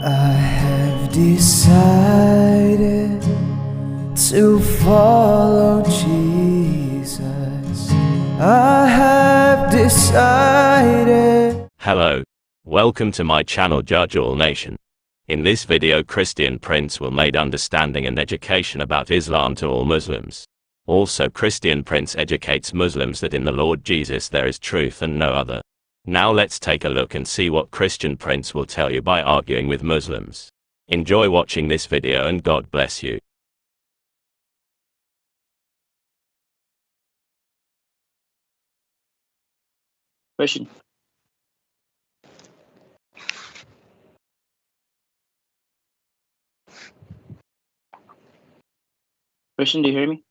I have decided to follow Jesus. I have decided. Hello. Welcome to my channel Judge All Nation. In this video, Christian Prince will make understanding and education about Islam to all Muslims. Also, Christian Prince educates Muslims that in the Lord Jesus there is truth and no other. Now let's take a look and see what Christian Prince will tell you by arguing with Muslims. Enjoy watching this video and God bless you. Question. Christian, do you hear me?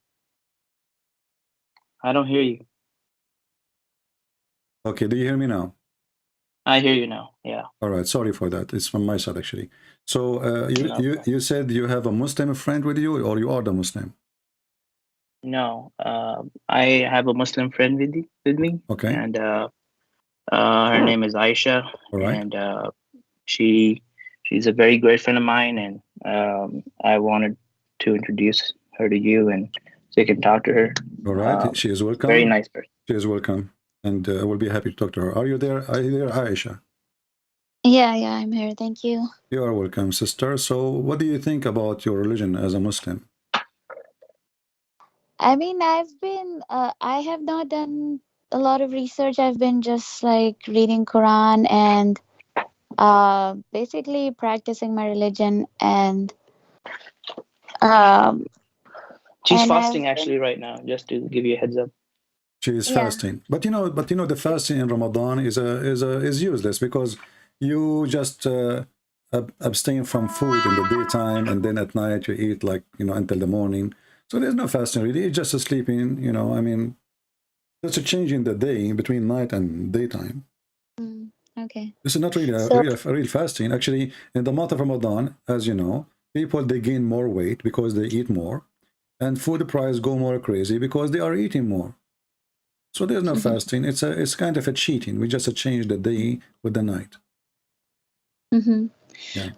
I don't hear you. Okay, do you hear me now? I hear you now. Yeah. All right, sorry for that. It's from my side actually. So Okay. you said you have a Muslim friend with you, or you are the Muslim? No. I have a Muslim friend with me, Okay. and her name is Aisyah, All right. and she's a very great friend of mine, and I wanted to introduce her to you, and so you can talk to her. All right. She is welcome. Very nice person. She is welcome, and I will be happy to talk to her. Are you there? Are you there, Aisha? Yeah, I'm here. Thank you. You are welcome, sister. So, what do you think about your religion as a Muslim? I mean, I have not done a lot of research. I've been just like reading Quran and basically practicing my religion, and um She's and fasting actually right now, just to give you a heads up. She is Yeah. fasting, but you know, the fasting in Ramadan is useless because you just abstain from food in the daytime, and then at night you eat until the morning. So there's no fasting really. It's just a sleeping. I mean, there's a change in the day between night and daytime. Okay. This is not really a real fasting. Actually, in the month of Ramadan, as you know, people they gain more weight because they eat more, and food price go more crazy because they are eating more. So there's no fasting. It's kind of a cheating. We just change the day with the night. Yeah.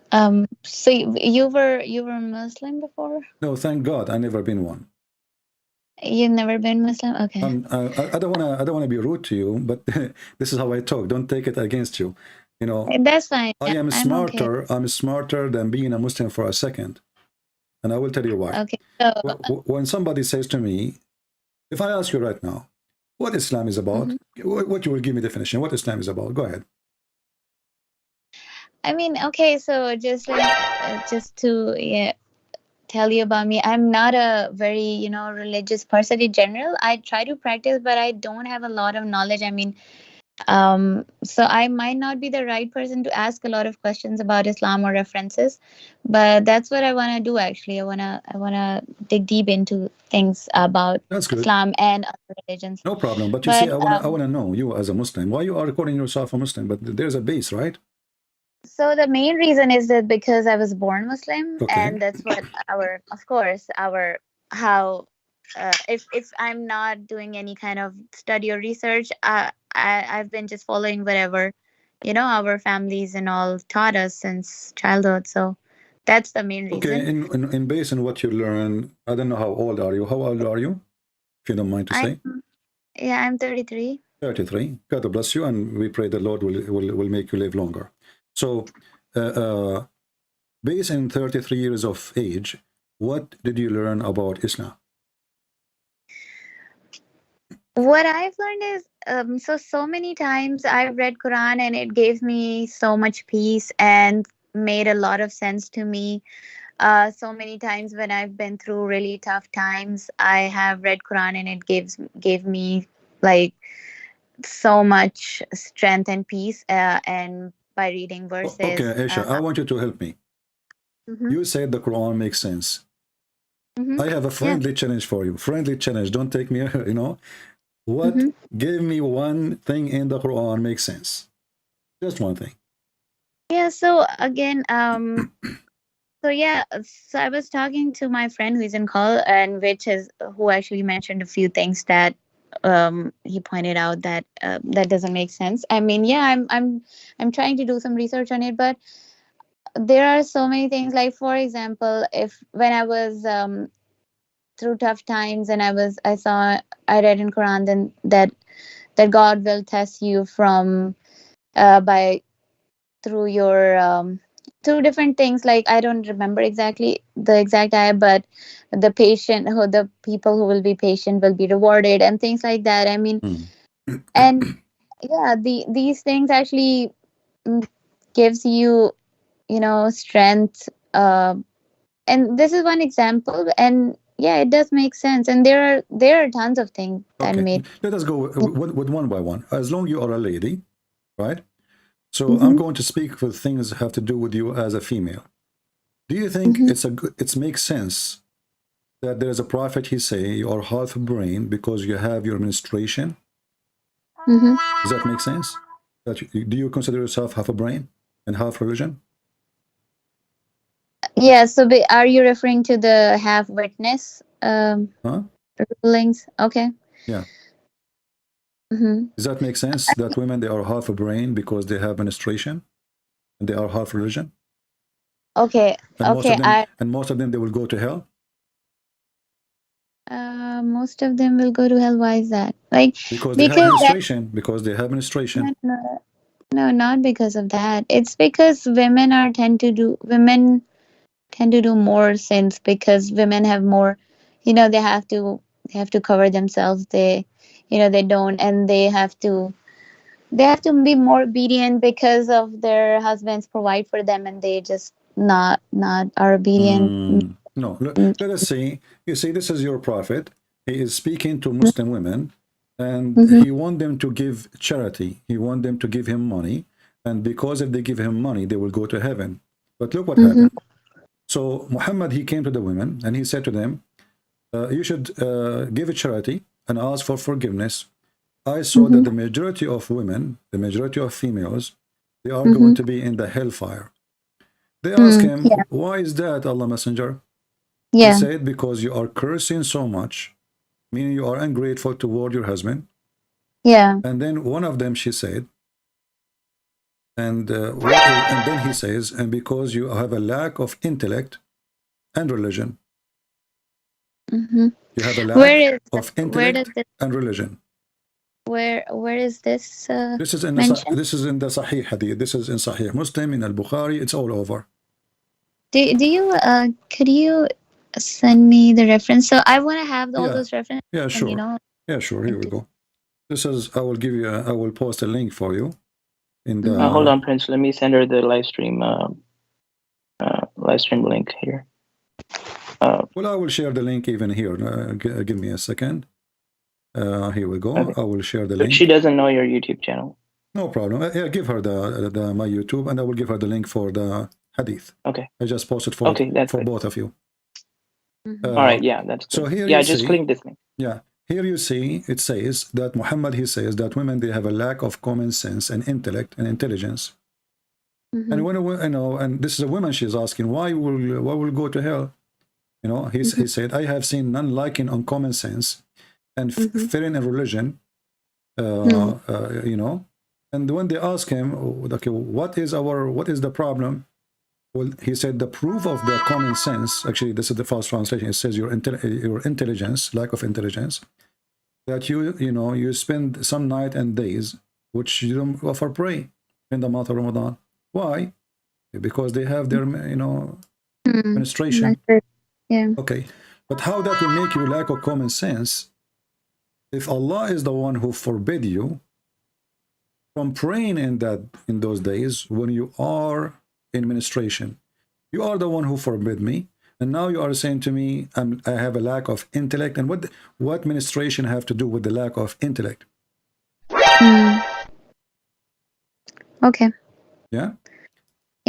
So you were Muslim before? No, thank God, I never been one. You've never been Muslim? Okay. I don't wanna be rude to you, but this is how I talk. Don't take it against you. That's fine. I am smarter. Okay. I'm smarter than being a Muslim for a second, and I will tell you why. Okay. So when somebody says to me, if I ask you right now, what Islam is about, what you will give me definition, what Islam is about, go ahead. I mean, okay, so just to tell you about me, I'm not a very religious person in general. I try to practice, but I don't have a lot of knowledge. I mean, so I might not be the right person to ask a lot of questions about Islam or references, but that's what I want to do. Actually, I wanna dig deep into things about Islam and other religions. No problem. But you see, I wanna know you as a Muslim. Why you are calling yourself a Muslim? But there's a base, right? So the main reason is that because I was born Muslim, and that's what if I'm not doing any kind of study or research, I've been just following whatever our families and all taught us since childhood. So that's the main reason. Okay, in based on what you learn, I don't know how old are you. How old are you, if you don't mind to say? Yeah, I'm 33. 33. God bless you, and we pray the Lord will make you live longer. So, based on 33 years of age, what did you learn about Islam? What I've learned is so many times I've read Quran, and it gave me so much peace and made a lot of sense to me. So many times when I've been through really tough times, I have read Quran, and it gave me like so much strength and peace. And by reading verses. Okay, Aisha, I want you to help me. You said the Quran makes sense. I have a friendly challenge for you. Friendly challenge. Don't take me, What? Give me one thing in the Quran makes sense. Just one thing. Yeah, so again, so I was talking to my friend who's in call, and who actually mentioned a few things that he pointed out that that doesn't make sense. I mean, yeah, I'm trying to do some research on it, but there are so many things. Like for example, if when I was through tough times, and I read in Quran then that God will test you from by through your through different things. Like I don't remember exactly the exact ayah, but the people who will be patient will be rewarded and things like that. I mean, Mm. and yeah, these things actually mm, gives you, you know, strength. And this is one example, and yeah, it does make sense. And there are tons of things that Okay, made. let us go with one by one. As long you are a lady, right? So I'm Mm-hmm, going to speak with things that have to do with you as a female. Do you think mm-hmm, it makes sense that there's a prophet, he say you are half brain because you have your menstruation? mm-hmm. Does that make sense? Do you consider yourself half a brain and half religion? Yeah, so are you referring to the have witness Huh? rulings? Okay. Yeah. Mm-hmm. Does that make sense that women they are half a brain because they have menstruation and they are half religion? Okay. And Okay. I most of them they will go to hell most of them will go to hell. Why is that? Like because they have because that menstruation. Because they have menstruation. no, no, no, not because of that. It's because women tend to do more sins because women have more, you know, they have to cover themselves. They, you know, they don't, and they have to be more obedient because of their husbands provide for them, and they just not are obedient. No, let us see. You see, this is your prophet. He is speaking to Muslim women, and Mm-hmm, he want them to give charity. He want them to give him money, and because if they give him money, they will go to heaven. But look what mm-hmm, happened. So Muhammad, he came to the women, and he said to them, you should give a charity and ask for forgiveness. I saw that mm-hmm, the majority of women, the majority of females, they are going mm-hmm. to be in the hellfire. They ask Mm, him, yeah, why is that, Allah Messenger? He yeah. said, because you are cursing so much, meaning you are ungrateful toward your husband. Yeah. And then one of them, she said, and then he says, and because you have a lack of intellect and religion. Mm-hmm. You have a lack Where is of where does intellect this and religion. where is this This is mentioned? the Sahih Hadith. This is in Sahih Muslim, in Al Bukhari. It's all over. Do you could you send me the reference? So I want to have all Yeah, those references, yeah, and you sure. know, Yeah, sure. Here like we to. go. This is. I will give you. I will post a link for you in Mm-hmm. Hold the. on, Prince. Let me send her the live stream link here. Well, I will share the link even here. Give me a second. Here we go. Okay. I will share the But she link. doesn't know your YouTube channel. No problem. Yeah, give her the my YouTube, and I will give her the link for the Hadith. Okay. I just posted Okay, that's for good. both of you. Mm-hmm. All right. Yeah, that's So good. here Yeah, you just see. click this link. Yeah, here you see it says that Muhammad, he says that women they have a lack of common sense and intellect and intelligence. Mm-hmm. And when you know, and this is a woman, she's asking why will go to hell? You know, he Mm-hmm. said, I have seen none liking on common sense and Mm-hmm. fearing in religion. Mm-hmm. You know, and when they ask him, okay, what is the problem? Well, he said the proof of the common sense. Actually, this is the false translation. It says your intelligence, lack of intelligence, that you know you spend some night and days which you don't offer pray in the month of Ramadan. Why? Because they have their Mm-hmm. menstruation. Yeah. Okay, but how that will make you lack of common sense if Allah is the one who forbid you from praying in those days when you are in menstruation? You are the one who forbid me, and now you are saying to me I have a lack of intellect. And what menstruation have to do with the lack of intellect? Mm. Okay. Yeah.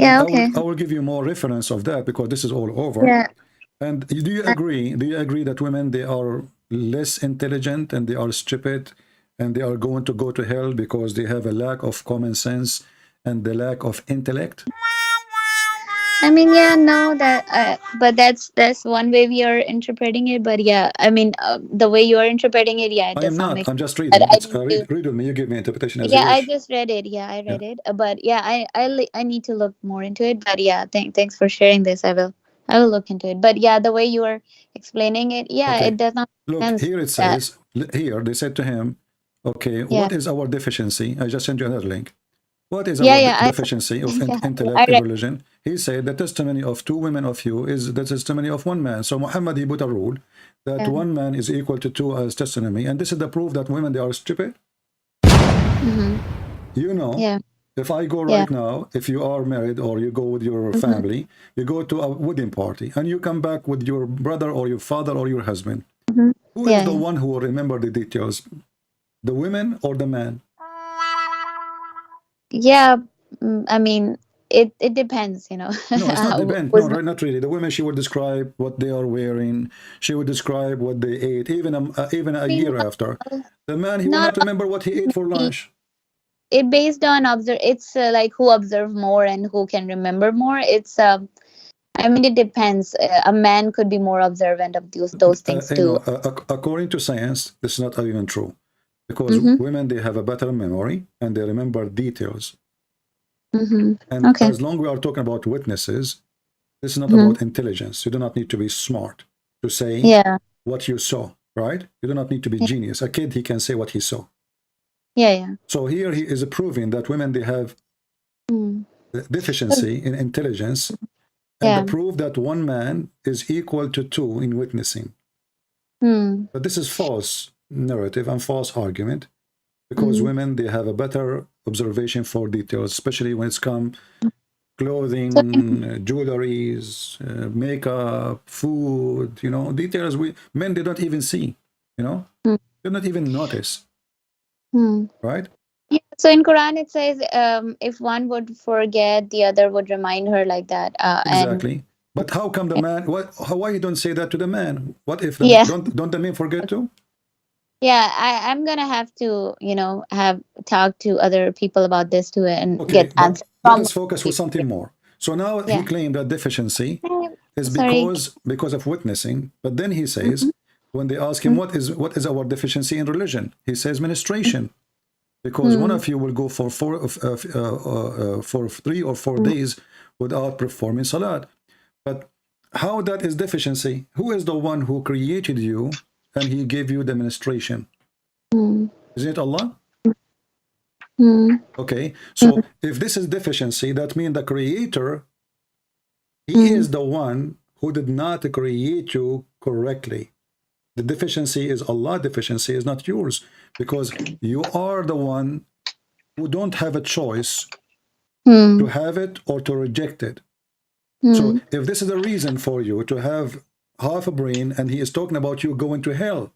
And Yeah. Okay. I will give you more reference of that because this is all over. Yeah. And do you agree? Do you agree that women they are less intelligent and they are stupid and they are going to go to hell because they have a lack of common sense and the lack of intellect? I mean, yeah, no, that, but that's one way we are interpreting it. But yeah, I mean, the way you are interpreting it, yeah, it I am does not not. make. I'm just But reading. I It's need to. read with me. You give me interpretation as you Yeah, I wish. just read it. Yeah, I Yeah. read it. But yeah, I need to look more into it. But yeah, thanks for sharing this. I will look into it. But yeah, the way you are explaining it, yeah, Okay. it does not make Look, sense. here it That says, here they said to him, okay, yeah, what is our deficiency? I just sent you another link. What is yeah, our yeah. deficiency of Yeah, intellect I and read. religion? He said the testimony of two women of you is the testimony of one man. So Muhammad, he put a rule that Yeah. one man is equal to two as testimony. And this is the proof that women, they are stupid. Mm-hmm. You know, Yeah, if I go yeah. right now, if you are married or you go with your Mm-hmm. family, you go to a wedding party and you come back with your brother or your father or your husband. Mm-hmm. Who is Yeah, the yeah. one who will remember the details? The women or the man? Yeah, I mean, it depends, you know. No, it's not depend. No, Was my, not really. The women, she would describe what they are wearing. She would describe what they ate, even a I mean, year after. The man, he will not not remember what he ate for all, lunch. it based on observe. It's like who observe more and who can remember more. It's I mean, it depends. A man could be more observant of those things too. According to science, this is not even true because Mm-hmm. women, they have a better memory and they remember details. Mm-hmm. And Okay. as long we are talking about witnesses, this is not Mm-hmm. about intelligence. You do not need to be smart to say Yeah. what you saw, right? You do not need to be Yeah. genius. A kid, he can say what he saw. Yeah. Yeah. So here he is proving that women, they have Mm. deficiency in intelligence, and the Yeah. proof that one man is equal to two in witnessing. Mm. But this is false narrative and false argument because Mm-hmm. women, they have a better observation for details, especially when it's come So, clothing, jewelries, makeup, food, details we men, they don't even see, mm, they don't even notice, mm. right? Yeah. So in Quran it says, if one would forget, the other would remind her, like that. And Exactly. But how come the man, why you don't say that to the man? What if yeah, don't the men forget to? yeah. I'm gonna have to, have talk to other people about this too and Okay, get but answers let from us focus with people. something more. So now he Yeah. claimed that deficiency is Sorry. because of witnessing, but then he says, Mm-hmm. when they ask him what is our deficiency in religion, he says ministration, because one Mm-hmm. of you will go for 3 or 4 days without performing salat. But how that is deficiency? Who is the one who created you and he gave you the ministration? Isn't it Allah? Mm-hmm. Okay, so if this is deficiency, that means the creator, he Mm-hmm. is the one who did not create you correctly. The deficiency is Allah, deficiency is not yours, because you are the one who don't have a choice to have it or to reject it. So Mm-hmm. if this is a reason for you to have half a brain, and he is talking about you going to hell,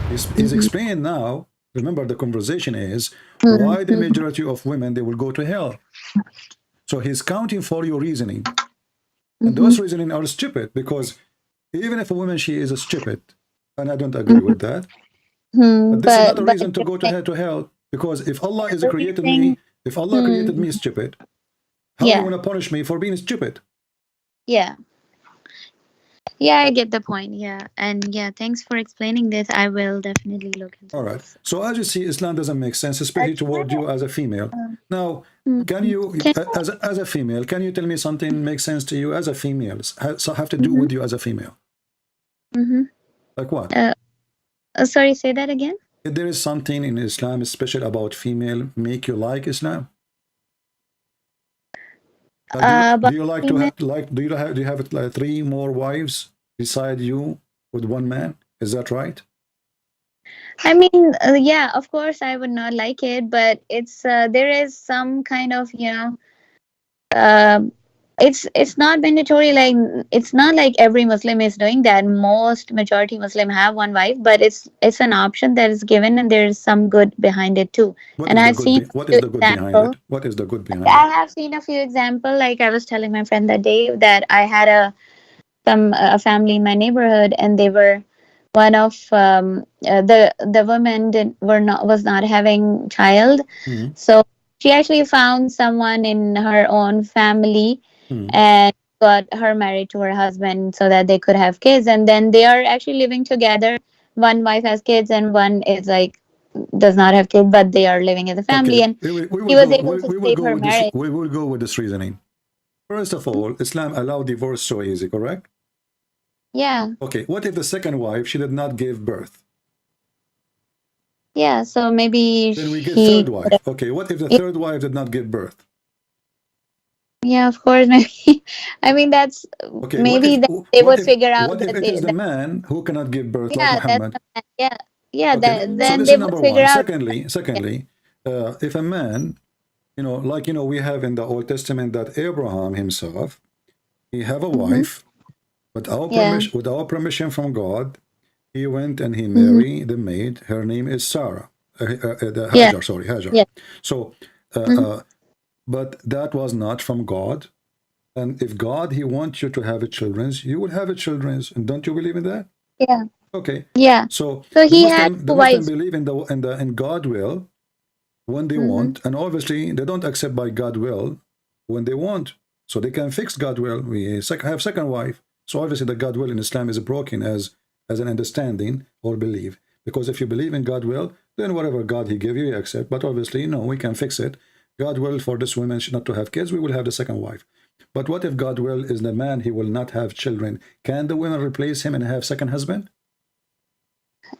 he's explaining now. Remember, the conversation is why the Mm-hmm. majority of women, they will go to hell. So he's counting for your reasoning, and Mm-hmm. those reasoning are stupid, because even if a woman, she is a stupid, and I don't agree with that, but this is not a But reason to go to hell, because if Allah is the created reason, me, if Allah created mm, me stupid, how you yeah, want to punish me for being stupid? yeah, yeah. I get the point. Yeah, and yeah, thanks for explaining this. I will definitely look into All right. this. So as you see, Islam doesn't make sense, especially toward you as a female. Now, can Mm-hmm. you, Can, as a female, can you tell me something makes sense to you as a female? So have to do mm-hmm. with you as a female. Mm-hmm. Like what? Sorry, say that again. If there is something in Islam special about female make you like Islam? Like, do But you like to female. have do you have like 3 more wives beside you with one man? Is that right? I mean, yeah, of course, I would not like it, but it's there is some kind of, uh, it's not mandatory. Like, it's not like every Muslim is doing that. Most majority Muslim have one wife, but it's an option that is given, and there is some good behind it too. And I've seen a What few is the good behind examples. it? What is the good behind it? I have seen a few examples. Like I was telling my friend that day that I had a family in my neighborhood, and they were one of the women was not having child, Mhm. so she actually found someone in her own family and got her married to her husband so that they could have kids, and then they are actually living together. One wife has kids and one is like does not have kids, but they are living as a Okay, family, and we he will was go. able to We will save go her with this. marriage. We will go with this reasoning. First of all, Islam allowed divorce so easy, correct? Yeah, Okay, what if the second wife she did not give birth? yeah. So maybe Then we get he third wife. Okay, what if the could. third wife did not give birth? Yeah, of course. Maybe. I mean, that's Okay, maybe that they would figure out what if that it they. is the man who cannot give birth like Yeah, that's Muhammad? yeah, yeah. Okay, That so then this they is would number figure one. out. Secondly, if a man, like we have in the Old Testament that Abraham himself, he have a Mm-hmm. wife, Yeah. with our permission from God, he went and he Mm-hmm. married the maid. Her name is Sarah, the Yeah. Hajar. Sorry, Hajar. Yeah. So, Mm-hmm. but that was not from God. And if God, He wants you to have a children's, you will have a children's. And don't you believe in that? Yeah. Okay. Yeah. So So he had The two Muslim wives. believe in God will when they Mm-hmm. want, and obviously they don't accept by God will when they want. So they can fix God will. We have second wife. So obviously the God will in Islam is broken as an understanding or belief. Because if you believe in God will, then whatever God He give you, you accept. But obviously, no, we can fix it. God will for this woman not to have kids, we will have the second wife. But what if God will is the man, he will not have children? Can the woman replace him and have second husband?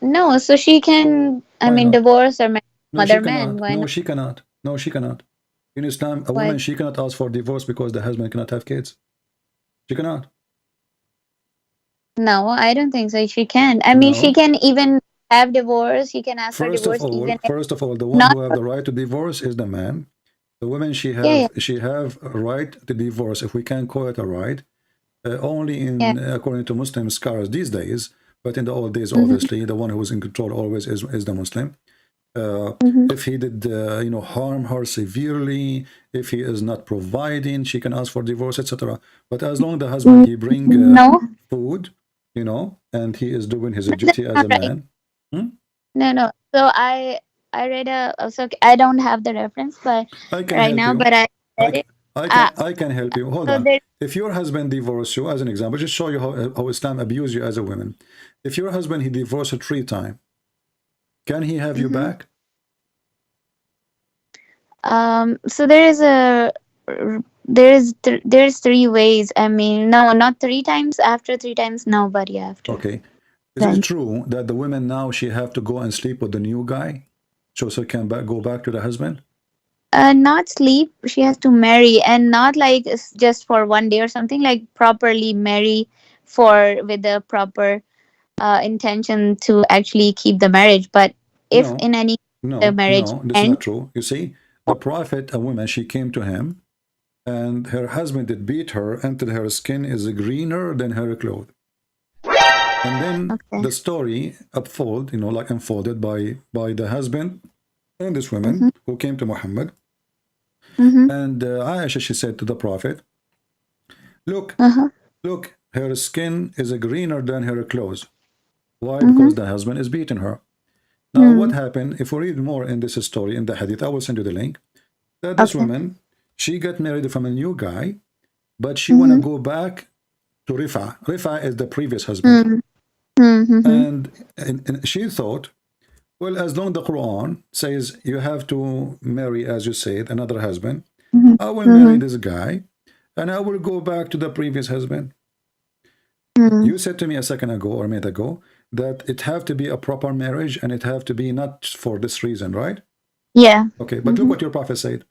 No, so she can. I Why mean, not? divorce or marry No, she other man. cannot. Why No, not? she cannot. No, she cannot. In Islam, a Why? woman, she cannot ask for divorce because the husband cannot have kids. She cannot. No, I don't think so. She can. I mean, she No. can even have divorce. She can ask for divorce even if First of all, the one not. who have the right to divorce is the man. The woman, Yeah. Yeah. she have a right to divorce, if we can call it a right, only Yeah. in according to Muslim scholars these days. But in the old days, Mm-hmm. obviously, the one who was in control always is the Muslim. Mm-hmm. If he did, harm her severely, if he is not providing, she can ask for divorce, etc. But as long as the husband he bring No, food, and he is doing his that's duty as not a right. man. Hmm? No, no. So I read a so I don't have the reference, but I can right help now, you. but I read I, it. Uh, I can help you. Hold so on. there. If your husband divorced you, as an example, just show you how Islam abuse you as a woman. If your husband he divorced you 3 times, can he have you Mhm. back? So there is there's 3 ways. I mean, no, not 3 times. After 3 times, no, but yeah, after Okay. Is it then. true that the women now she have to go and sleep with the new guy, so can go back to the husband? Not sleep. She has to marry, and not like it's just for one day or something. Like properly marry for with the proper intention to actually keep the marriage. But if No, in any the no, marriage no. This is ends, not true. You see, the prophet, a woman, she came to him, and her husband did beat her until her skin is greener than her clothes. And then okay. the story unfolded by the husband and this Mm-hmm. woman who came to Muhammad. Mm-hmm. And Aisha, she said to the prophet, look, Uh-huh. look, her skin is greener than her clothes. Why? Mm-hmm. Because the husband is beating her. Now, what Mm. happened? If we read more in this story, in the hadith, I will send you the link, that this Okay. woman, she got married from a new guy, but she want to Mm-hmm. go back to Rifa. Rifa is the previous husband. Mm-hmm. Mm-hmm. And she thought, well, as long as the Quran says you have to marry, as you said, another husband, I will marry Mm-hmm. this guy and I will go back to the previous husband. Mm-hmm. You said to me a second ago or a minute ago that it have to be a proper marriage and it have to be not for this reason, right? Yeah. Okay, but look Mm-hmm. what your prophet said.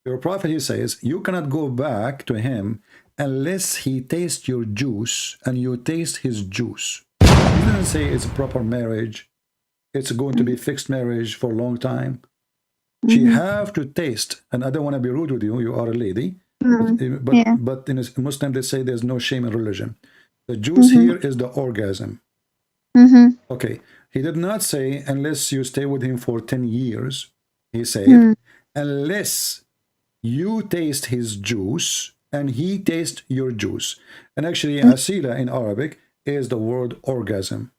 Your prophet, he says, you cannot go back to him unless he tastes your juice and you taste his juice. He didn't say it's a proper marriage. It's going to be fixed marriage for a long time. She Mm-hmm. have to taste, and I don't want to be rude with you. You are a lady, Mm-hmm. Yeah. but in Muslim they say there's no shame in religion. The juice Mm-hmm. here is the orgasm. Mm-hmm. Okay, he did not say unless you stay with him for 10 years. He said Mm-hmm. unless you taste his juice and he tastes your juice. And actually, asila in Arabic is the word orgasm.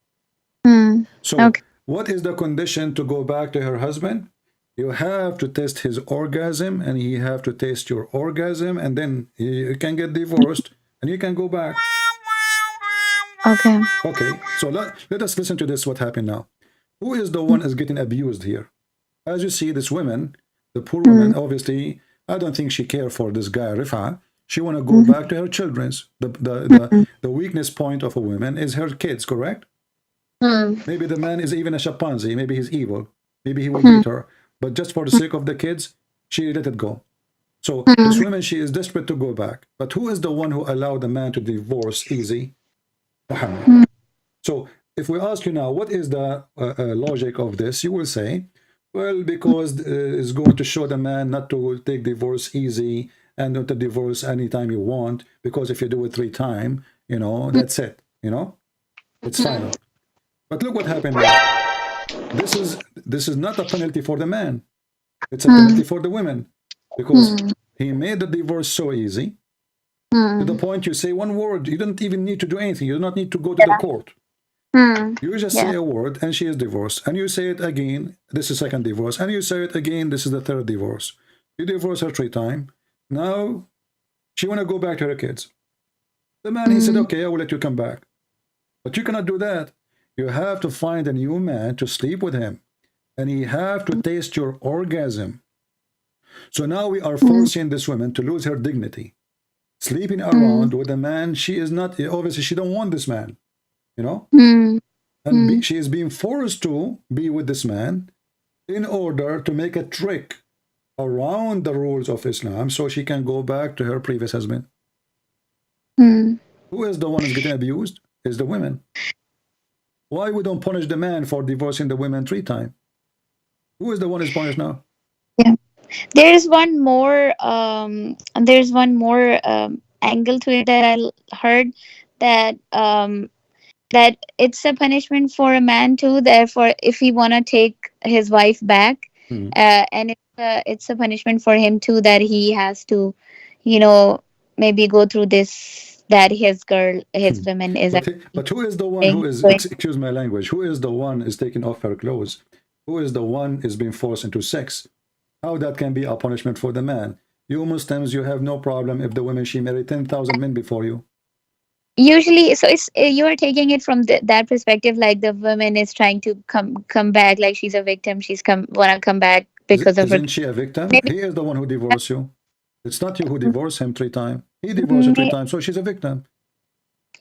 Mm-hmm. So, Okay. what is the condition to go back to her husband? You have to test his orgasm, and he have to test your orgasm, and then you can get divorced, and you can go back. Okay. Okay, so let us listen to this. What happened now? Who is the one is getting abused here? As you see, this woman, the poor woman, obviously, I don't think she care for this guy Rifa. She want to go back to her children's. The weakness point of a woman is her kids, correct? Maybe the man is even a chimpanzee. Maybe he's evil. Maybe he will beat her. But just for the sake of the kids, she let it go. So this woman, she is desperate to go back. But who is the one who allowed the man to divorce easy? Muhammad. So if we ask you now, what is the logic of this? You will say, well, because it's going to show the man not to take divorce easy and not to divorce anytime you want, because if you do it 3 times, you know, that's it, you know, it's final. But look what happened now. This is not a penalty for the man. It's a penalty for the women, because he made the divorce so easy to the point you say one word. You don't even need to do anything. You do not need to go to the court. You just say a word and she is divorced. And you say it again, this is second divorce. And you say it again, this is the third divorce. You divorce her 3 times. Now she want to go back to her kids. The man, he said, okay, I will let you come back. But you cannot do that. You have to find a new man to sleep with him. And he have to taste your orgasm. So now we are forcing this woman to lose her dignity. Sleeping around with a man she is not, obviously she don't want this man, you know? And she is being forced to be with this man in order to make a trick around the rules of Islam so she can go back to her previous husband. Who is the one who's getting abused? Is the women. Why we don't punish the man for divorcing the women 3 times? Who is the one who's punished now? Yeah. There's one more angle to it that I heard, that that it's a punishment for a man too. Therefore, if he wanna take his wife back, and it's a punishment for him too, that he has to, you know, maybe go through this, that his woman is. But who is the one who is, excuse my language, who is the one is taking off her clothes? Who is the one is being forced into sex? How that can be a punishment for the man? You Muslims, you have no problem if the woman, she married 10,000 men before you. Usually, so it's you are taking it from that perspective, like the woman is trying to come back, like she's a victim, wanna come back because of her. Isn't she a victim? He is the one who divorced you. It's not you who divorced him 3 times. He divorced her 3 times, so she's a victim.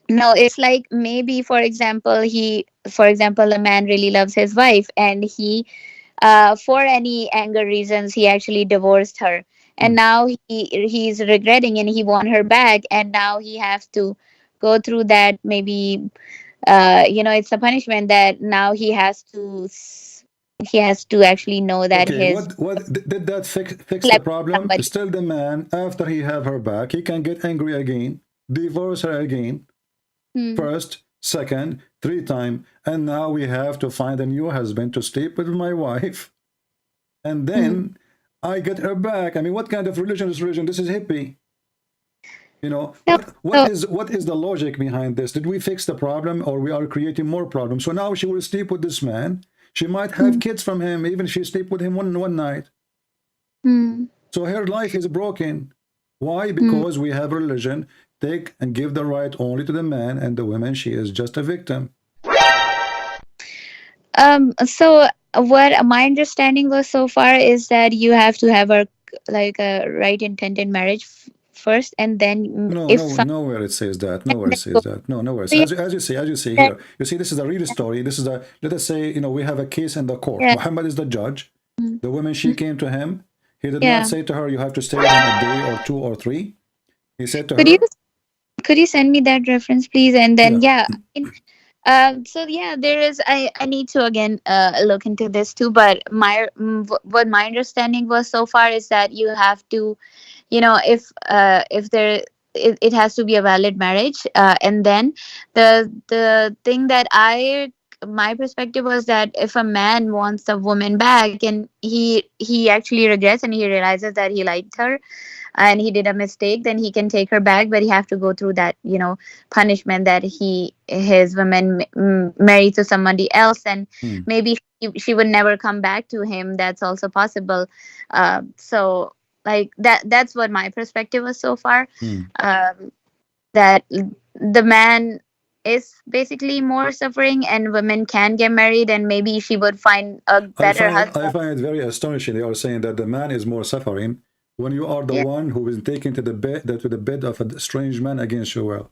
No, it's like, maybe for example, a man really loves his wife, and he, for any anger reasons, he actually divorced her, and now he's regretting and he want her back, and now he has to go through that. Maybe it's a punishment that now he has to actually know that Okay, his what did that fix the problem? somebody. Still the man, after he have her back, he can get angry again, divorce her again, first, second, 3 times, and now we have to find a new husband to sleep with my wife, and then I get her back. I mean, what kind of religion is religion? This is hippie. You know, what is the logic behind this? Did we fix the problem, or we are creating more problems? So now she will sleep with this man. She might have kids from him, even if she sleep with him one night. So her life is broken. Why? Because we have religion take and give the right only to the man, and the woman, she is just a victim. So what my understanding was so far is that you have to have a right intended marriage first, and then Nowhere it says that. Nowhere it says that. No, nowhere. As you see here, you see, this is a real story. This is a, let us say, we have a case in the court. Muhammad is the judge. The woman, she came to him. He did not say to her, you have to stay with him a day or 2 or 3. He said to her, could you send me that reference, please? And then so there is, I need to again look into this too, but what my understanding was so far is that you have to, if there, it has to be a valid marriage, and then the thing that I my perspective was that if a man wants a woman back and he actually regrets and he realizes that he liked her and he did a mistake, then he can take her back, but he have to go through that, punishment that his woman married to somebody else, and Hmm. maybe she would never come back to him. That's also possible. So like that's what my perspective was so far. Hmm. um, that the man is basically more suffering and women can get married and maybe she would find a better I husband. find it very astonishing. They are saying that the man is more suffering when you are the Yeah. one who is taken to the bed of a strange man against your will.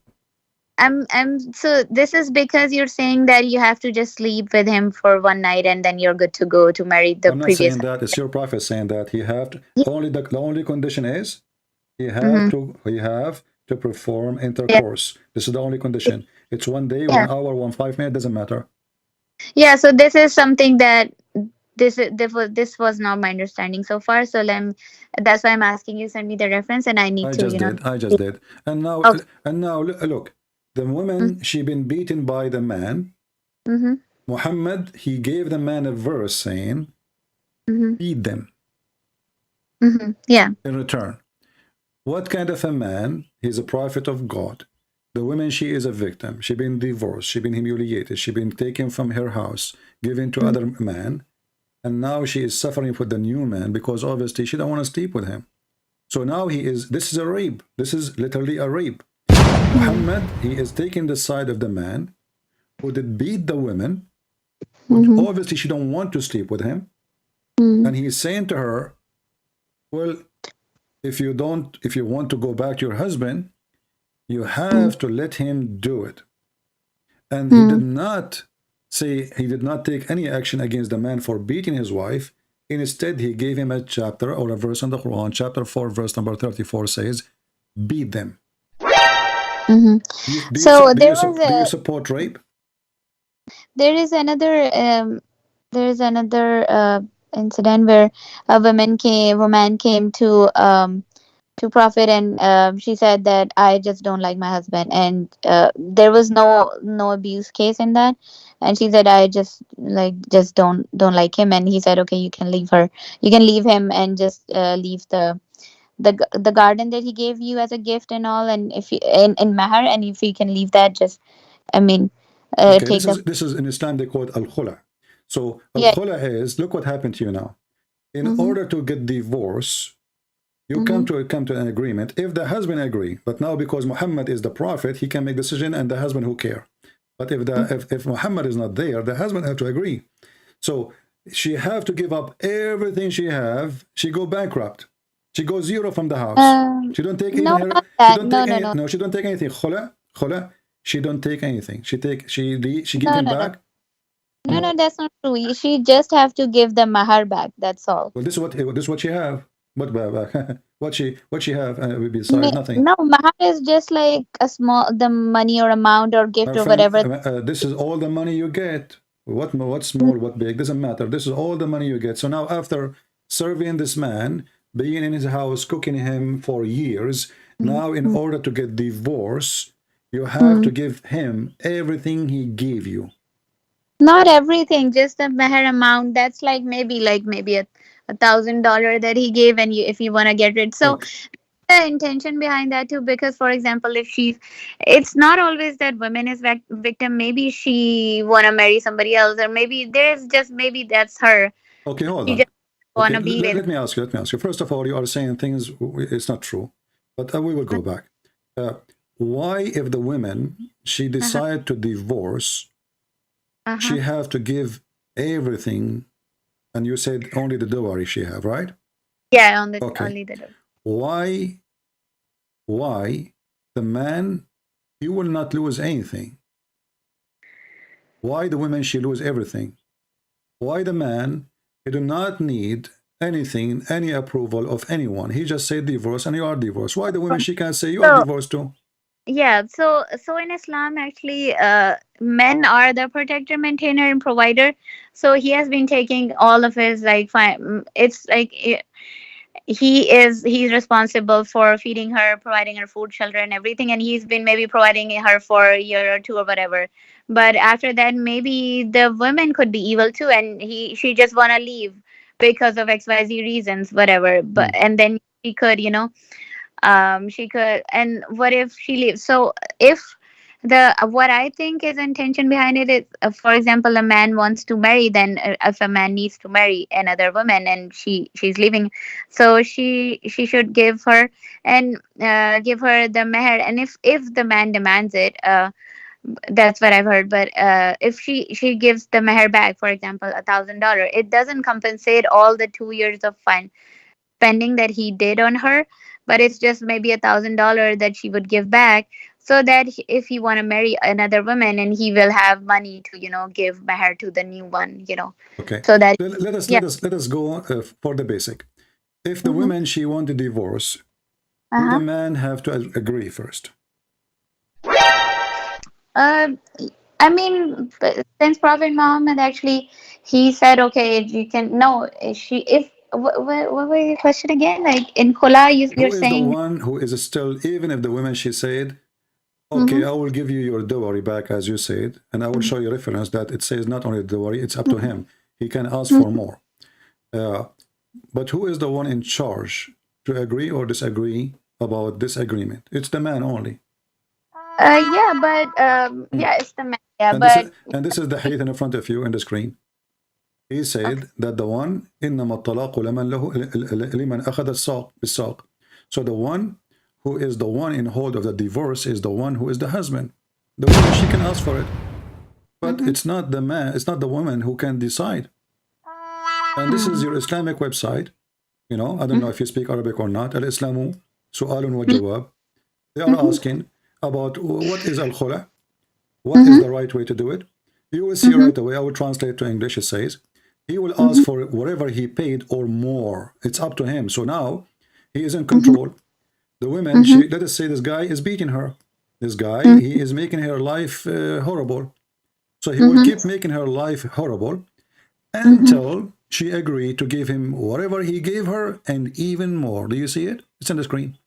So this is because you're saying that you have to just sleep with him for one night and then you're good to go to marry the I'm not previous saying that. It's your prophet saying that he have to, husband. the only condition is Hmm. he have to perform Yeah. intercourse. This is the only condition. It's 1 day, Yeah. 1 hour, 5 minutes, doesn't matter. Yeah, so this is something that this was not my understanding so far. So that's why I'm asking you send me the reference and I need I to, just did. I just see. did. And now Okay. look, the woman she been beaten by the man. Mm-hmm. Muhammad, he gave the man a verse saying, Mm-hmm. beat them Mm-hmm. Yeah. in return. What kind of a man? He's a prophet of God. The woman, she is a victim. She been divorced. She been humiliated. She been taken from her house, given to Mm-hmm. other man, and now she is suffering with the new man because obviously she don't want to sleep with him. So now this is a rape. This is literally a rape. Muhammad, he is taking the side of the man who did beat the woman, who Mm-hmm. obviously she don't want to sleep with him, and he's saying to her, well, if you want to go back to your husband, you have to let him do it. And he did Mm-hmm. not he did not take any action against the man for beating his wife. Instead, he gave him a chapter or a verse in the Quran. Chapter 4, verse number 34 says, beat them. Mm-hmm. So Do you support rape? there is another there is another incident where a woman came to Prophet and she said that I just don't like my husband, and there was no abuse case in that, and she said I just don't like him, and he said okay, you can leave him and just leave the garden that he gave you as a gift and all, and if you in mahar, and if you can leave that, just I mean Okay, take the this is in Islam they call it al-khula. So yeah. al-khula is, look what happened to you now. In Mm-hmm. order to get divorce, you Mm-hmm. come to an agreement. If the husband agree, but now because Muhammad is the prophet, he can make decision, and the husband who care. But if Muhammad is not there, the husband have to agree. So she have to give up everything she have. She go bankrupt. She go zero from the house. She don't take even No, her. not She that. don't No, take no, any. no, No, she don't take anything. Khula. She don't take anything. She give no, him no, no. back. No, no, that's not true. She just have to give the mahar back. That's all. Well, this is what she have. What what she have besides nothing. No, mahar is just like a small the money or amount or My gift or friend, whatever. this is all the money you get. What small, what big, doesn't matter. This is all the money you get. So now after serving this man, being in his house, cooking him for years, now in Mm-hmm. order to get divorce, you have to Mm. give him everything he gave you. Not everything, just the mahar amount. That's like maybe $1,000 that he gave, and if you want to get rid. So Okay. the intention behind that too, because for example, if it's not always that women is victim. Maybe she wanna marry somebody else, or maybe there's just maybe that's her. Okay, hold She on. just Okay, wanna be with. let me ask you. Let me ask you. First of all, you are saying things it's not true, but we will go back. Uh, why, if the women she Uh-huh. decide to divorce, Uh-huh. she have to give everything, and you said only the dowry she have, right? Yeah, on the Okay. only the. Why the man he will not lose anything? Why the women she lose everything? Why the man he do not need anything, any approval of anyone? He just said divorce and you are divorced. Why the women she can say you are So divorced too? yeah, so in Islam, actually, men are the protector, maintainer, and provider. So he has been taking all of his like fine. It's like he's responsible for feeding her, providing her food, shelter, and everything, and he's been maybe providing her for a year or two or whatever. But after that, maybe the woman could be evil too, and she just wanna leave because of XYZ reasons, whatever. But Mm. and then she could, she could. And what if she leaves? So if the what I think is intention behind it is, for example, a man wants to marry, then if a man needs to marry another woman and she's leaving, so she should give her, and give her the meher. And if the man demands it, that's what I've heard. But if she gives the meher back, for example, $1,000, it doesn't compensate all the 2 years of fine spending that he did on her, but it's just maybe $1,000 that she would give back, so that if he want to marry another woman, and he will have money to give meher to the new one, Okay. so that. Let us Yeah. go for the basic. If the Mm-hmm. woman she want to divorce, do the Uh-huh. man have to agree first? uh I mean, since Prophet Muhammad actually, he said, okay, you can, no, she, if, what was your question again? Like in Khula, you're Who is the saying. one who is still, even if the woman she said, okay, Mm-hmm. I will give you your dowry back, as you said, and I will show you reference that it says not only dowry, it's up to him. He can ask for more. Uh, but who is the one in charge to agree or disagree about this agreement? It's the man only. Yeah, but Hmm. yeah, it's the man. Yeah, And this but. is the hadith in front of you in the screen. He Okay. said that the one إنما الطلاق لمن أخذ الساق بالساق. So the one who is the one in hold of the divorce is the one who is the husband. The woman she can ask for it, but Mm-hmm. it's not the man, it's not the woman who can decide. And this is your Islamic website. I don't know if you speak Arabic or not. Al Islamu Su'alun wa Jawab. They are Mm-hmm. asking about what is al khula, what is Mm-hmm. the right way to do it. You will see Mm-hmm. right away. I will translate to English. It says he will ask Mm-hmm. for whatever he paid or more. It's up to him. So now he is in Mm-hmm. control. The woman, Mm-hmm. let us say this guy is beating her. This guy, Mm-hmm. he is making her life horrible. So he will Mm-hmm. keep making her life horrible Mm-hmm. until she agreed to give him whatever he gave her and even more. Do you see it? It's on the screen.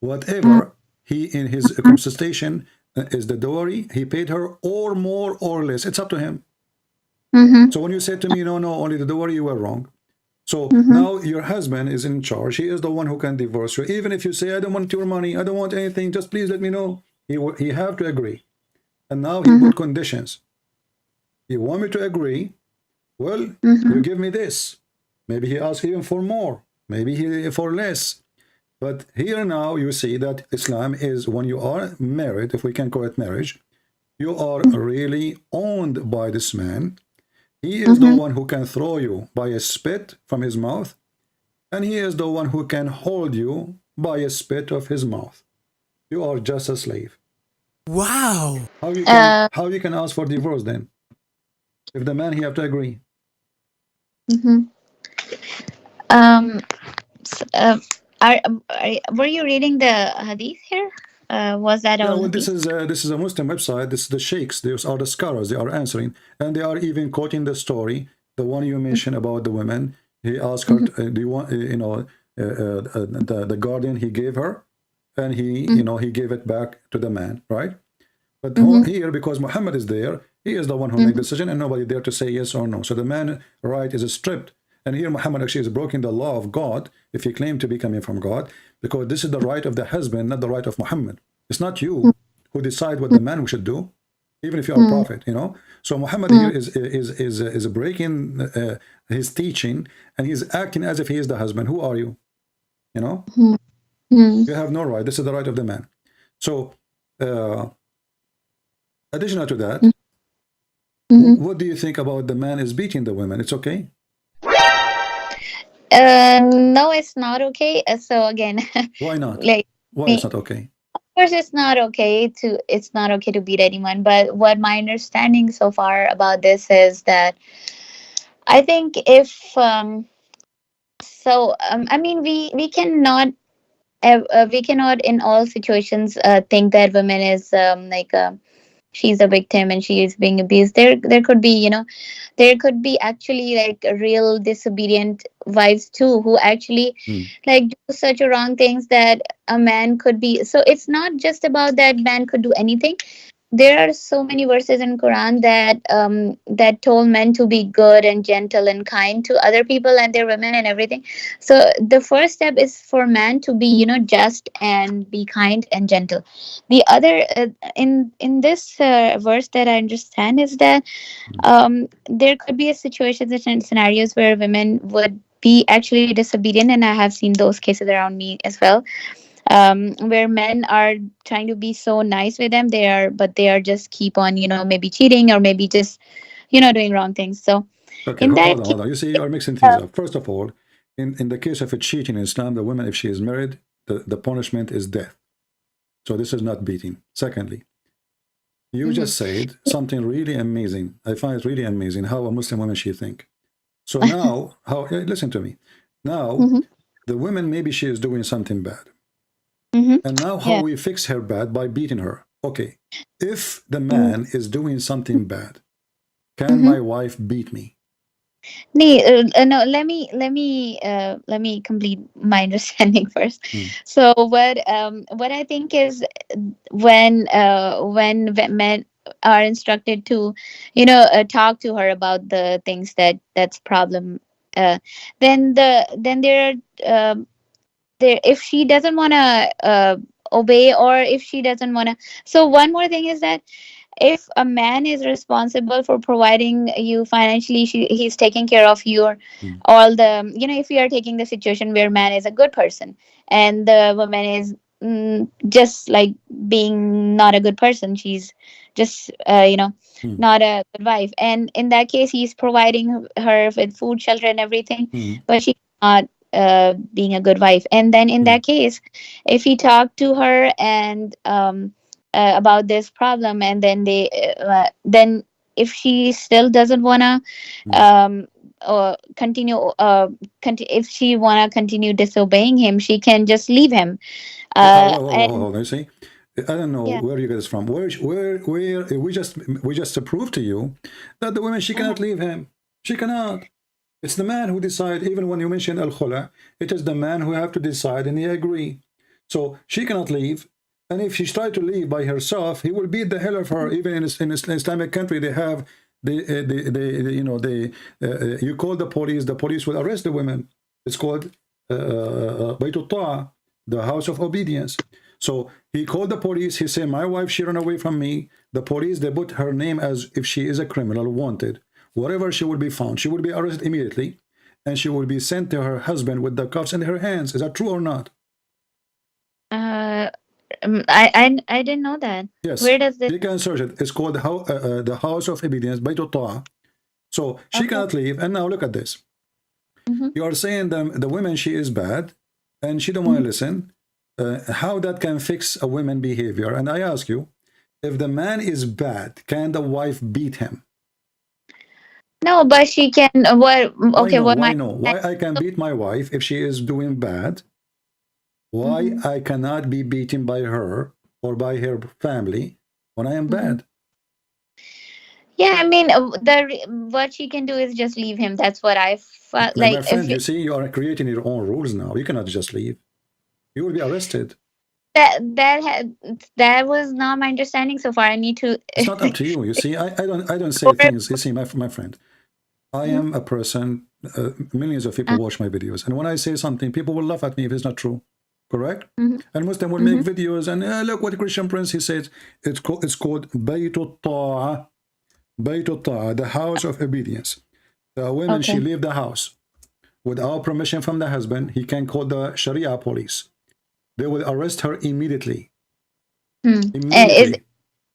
Whatever he in his contestation is the dowry he paid her, or more or less. It's up to him. Mm-hmm. So when you said to me, no, no, only the dowry, you were wrong. So Mm-hmm. now your husband is in charge. He is the one who can divorce you. Even if you say, I don't want your money, I don't want anything, just please let me know. He have to agree. And now he Mm-hmm. put conditions. You want me to agree? Well, you Mm-hmm. give me this. Maybe he asks even for more. Maybe he for less. But here now you see that Islam is, when you are married, if we can call it marriage, you are really owned by this man. He is the Mm-hmm. one who can throw you by a spit from his mouth, and he is the one who can hold you by a spit of his mouth. You are just a slave. Wow. Uh, How you can ask for divorce then? If the man he have to agree. mm-hmm. Um. Were you reading the hadith here? Was that Yeah, all well, hadith? this is a Muslim website. This is the sheikhs. These are the scholars. They are answering, and they are even quoting the story, the one you mentioned about the woman. He asked her, Mm-hmm. "Do you want, the guardian he gave her, and Mm-hmm. he gave it back to the man, right? But Mm-hmm. here, because Muhammad is there, he is the one who make Mm-hmm. decision, and nobody there to say yes or no. So the man right is stripped. And here Muhammad actually is breaking the law of God if he claimed to be coming from God, because this is the right of the husband, not the right of Muhammad. It's not you who decide what the man should do, even if you are a prophet. So Muhammad here is breaking his teaching, and he's acting as if he is the husband. Who are you? You know, Mm-hmm. you have no right. This is the right of the man. So, uh, additional to that, Mm-hmm. what do you think about the man is beating the women? It's okay. No, it's not okay. So again, Why not? like, Why it's me, not okay? of course, it's not okay to beat anyone. But what my understanding so far about this is that I think if I mean, we cannot in all situations think that women is like. she's a victim and she is being abused. There could be, there could be actually like real disobedient wives too, who actually Mm. like do such a wrong things that a man could be. So it's not just about that man could do anything. There are so many verses in Quran that told men to be good and gentle and kind to other people and their women and everything. So the first step is for man to be, just and be kind and gentle. The other in this verse that I understand is that there could be a situations and scenarios where women would be actually disobedient, and I have seen those cases around me as well, where men are trying to be so nice with them, but they are just keep on, maybe cheating or maybe just, doing wrong things. So Okay, in that hold on, case, hold on. You see, you are mixing things up. First of all, in the case of a cheating in Islam, the woman, if she is married, the punishment is death. So this is not beating. Secondly, you mhm. just said something really amazing. I find it really amazing how a Muslim woman she think. So now, listen to me. Now, Mhm, the woman, maybe she is doing something bad. mhm. And now how Yeah. we fix her bad? By beating her. Okay. If the Mm, man is doing something bad, can mhm. my wife beat me? No, let me complete my understanding first. Hmm. So what I think is, when men are instructed to, talk to her about the things that's problem, uh then there are, there, if she doesn't want to obey, or if she doesn't want to. So one more thing is that if a man is responsible for providing you financially, he's taking care of your Hmm. all the, if you are taking the situation where man is a good person and the woman is, just like being not a good person, she's just, Hmm. not a good wife, and in that case he's providing her with food, shelter and everything, Hmm. but she's not being a good wife. And then in Hmm. that case, if he talked to her and about this problem, and then if she still doesn't wanna Hmm. um continue, if she wanna continue disobeying him, she can just leave him. And Hold on. You see, I don't know yeah. where you get this from. Where we just proved to you that the woman she Uh-huh. cannot leave him. She cannot. It's the man who decide. Even when you mention al khula, it is the man who have to decide, and he agree. So she cannot leave. And if she's trying to leave by herself, he will beat the hell of her. Even in Islamic country, they have you call the police will arrest the women. It's called Baytul Ta'a, the house of obedience. So he called the police. He said, my wife, she ran away from me. The police, they put her name as if she is a criminal wanted. Wherever she will be found, she will be arrested immediately, and she will be sent to her husband with the cuffs in her hands. Is that true or not? uh I didn't know that. Yes. Where does this? You can search it. It's called the House of Obedience, Baytul Ta'a. So she Okay. cannot leave. And now look at this. Mm-hmm. You are saying the woman, she is bad, and she don't want Mm-hmm. to listen. How that can fix a woman behavior? And I ask you, if the man is bad, can the wife beat him? No, but she can. What? Why Okay. no? What Why my no? Why I can beat my wife if she is doing bad? Why Mm-hmm. I cannot be beaten by her or by her family when I am Mm-hmm. bad? Yeah, I mean, what she can do is just leave him. That's what I felt My like. If friend, you see, you are creating your own rules now. You cannot just leave. You will be arrested. that was not my understanding so far. I need to. It's not up to you. You see, I don't say Or- things. You see, my friend, I Mhm. am a person. Millions of people watch my videos, and when I say something, people will laugh at me if it's not true. Correct? Mhm. And Muslim will make Mhm. videos and look what Christian Prince he says. It's called Baytul Ta'a, Baytul Ta'a, the house of obedience. The woman she Okay. leave the house without permission from the husband. He can call the Sharia police. They will arrest her immediately. Hmm. Is it Immediately.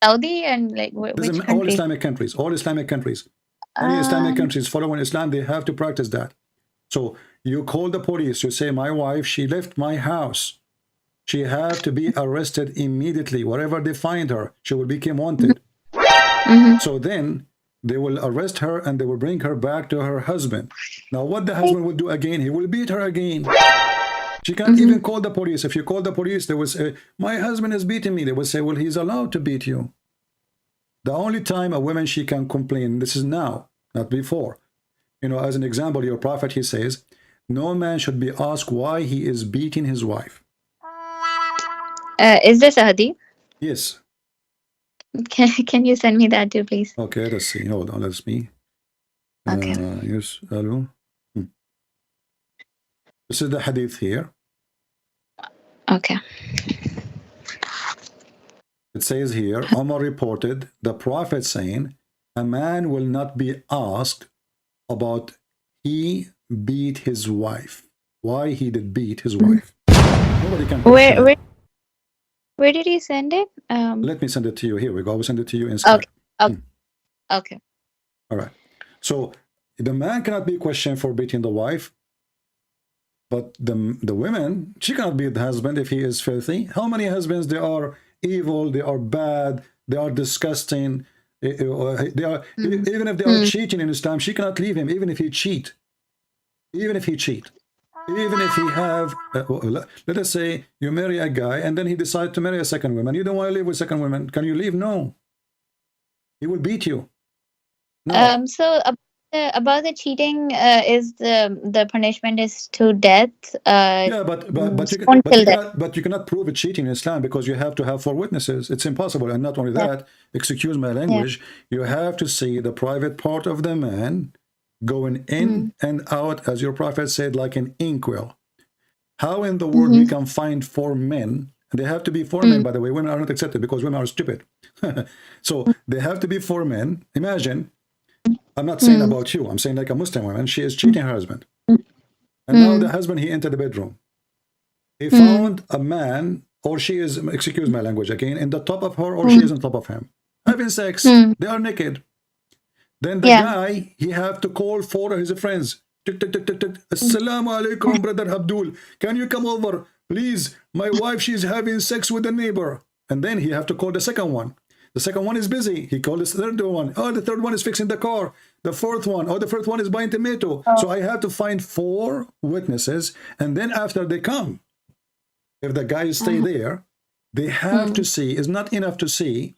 Saudi and like This is which all country? Islamic countries. All Islamic countries. Any Islamic Um. countries following Islam, they have to practice that. So you call the police. You say, my wife, she left my house. She have to be arrested immediately. Wherever they find her, she will become wanted. Mhm. So then they will arrest her and they will bring her back to her husband. Now, what the husband will do again? He will beat her again. She can't Mhm. even call the police. If you call the police, they will say, my husband is beating me. They will say, well, he's allowed to beat you. The only time a woman she can complain, this is now, not before. You know, as an example, your prophet, he says, no man should be asked why he is beating his wife. Is this a hadith? Yes. Can you send me that too, please? Okay, let's see. Hold on, let's see. Okay. Yes, hello. This is the hadith here. Okay. It says here, Omar reported the prophet saying, a man will not be asked about he beat his wife. Why he did beat his wife. Nobody can question it. Where did he send it? Let me send it to you. Here we go. I will send it to you in Skype. Okay. Okay. All right. So the man cannot be questioned for beating the wife, but the women, she cannot beat the husband if he is filthy. How many husbands, they are evil, they are bad, they are disgusting, they are even if they are cheating in Islam, she cannot leave him even if he cheat. Even if he cheat. Even if he have, let us say you marry a guy and then he decides to marry a second woman. You don't want to live with second woman. Can you leave? No. He will beat you. No. So about the cheating, is the punishment is to death. Yeah, but you cannot prove it cheating in Islam because you have to have 4 witnesses. It's impossible. And not only that, excuse my language, you have to see the private part of the man going in and out, as your prophet said, like an inkwell. How in the world we can find 4 men? And they have to be 4 men, by the way. Women are not accepted because women are stupid. So they have to be 4 men. Imagine, I'm not saying about you. I'm saying like a Muslim woman. She is cheating her husband. And now the husband, he entered the bedroom. He found a man, or she is, excuse my language again, in the top of her, or she is on top of him. Having sex. They are naked. Then the guy, he have to call 4 of his friends. Tick, tick, tick, tick, tick. Assalamu alaikum, brother Abdul. Can you come over? Please, my wife, she's having sex with the neighbor. And then he have to call the second one. The second one is busy. He called the third one. Oh, the third one is fixing the car. The fourth one. Oh, the fourth one is buying tomato. So I have to find 4 witnesses. And then after they come, if the guys stay there, they have to see. It's not enough to see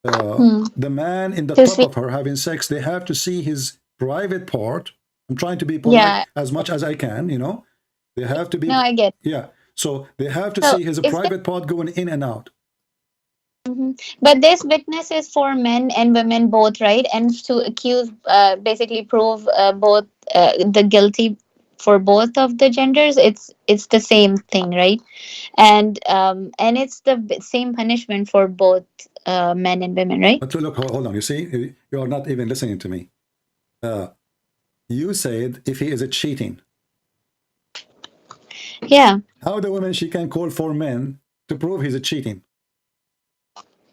the man in the top of her having sex. They have to see his private part. I'm trying to be polite as much as I can, you know. They have to be. No, I get. Yeah. So they have to see his private part going in and out. But this witness is for men and women both, right? And to accuse, basically prove both the guilty for both of the genders. It's the same thing, right? And it's the same punishment for both men and women, right? But look, hold on. You see, you are not even listening to me. You said if he is cheating. Yeah. How the woman, she can call 4 men to prove he's cheating?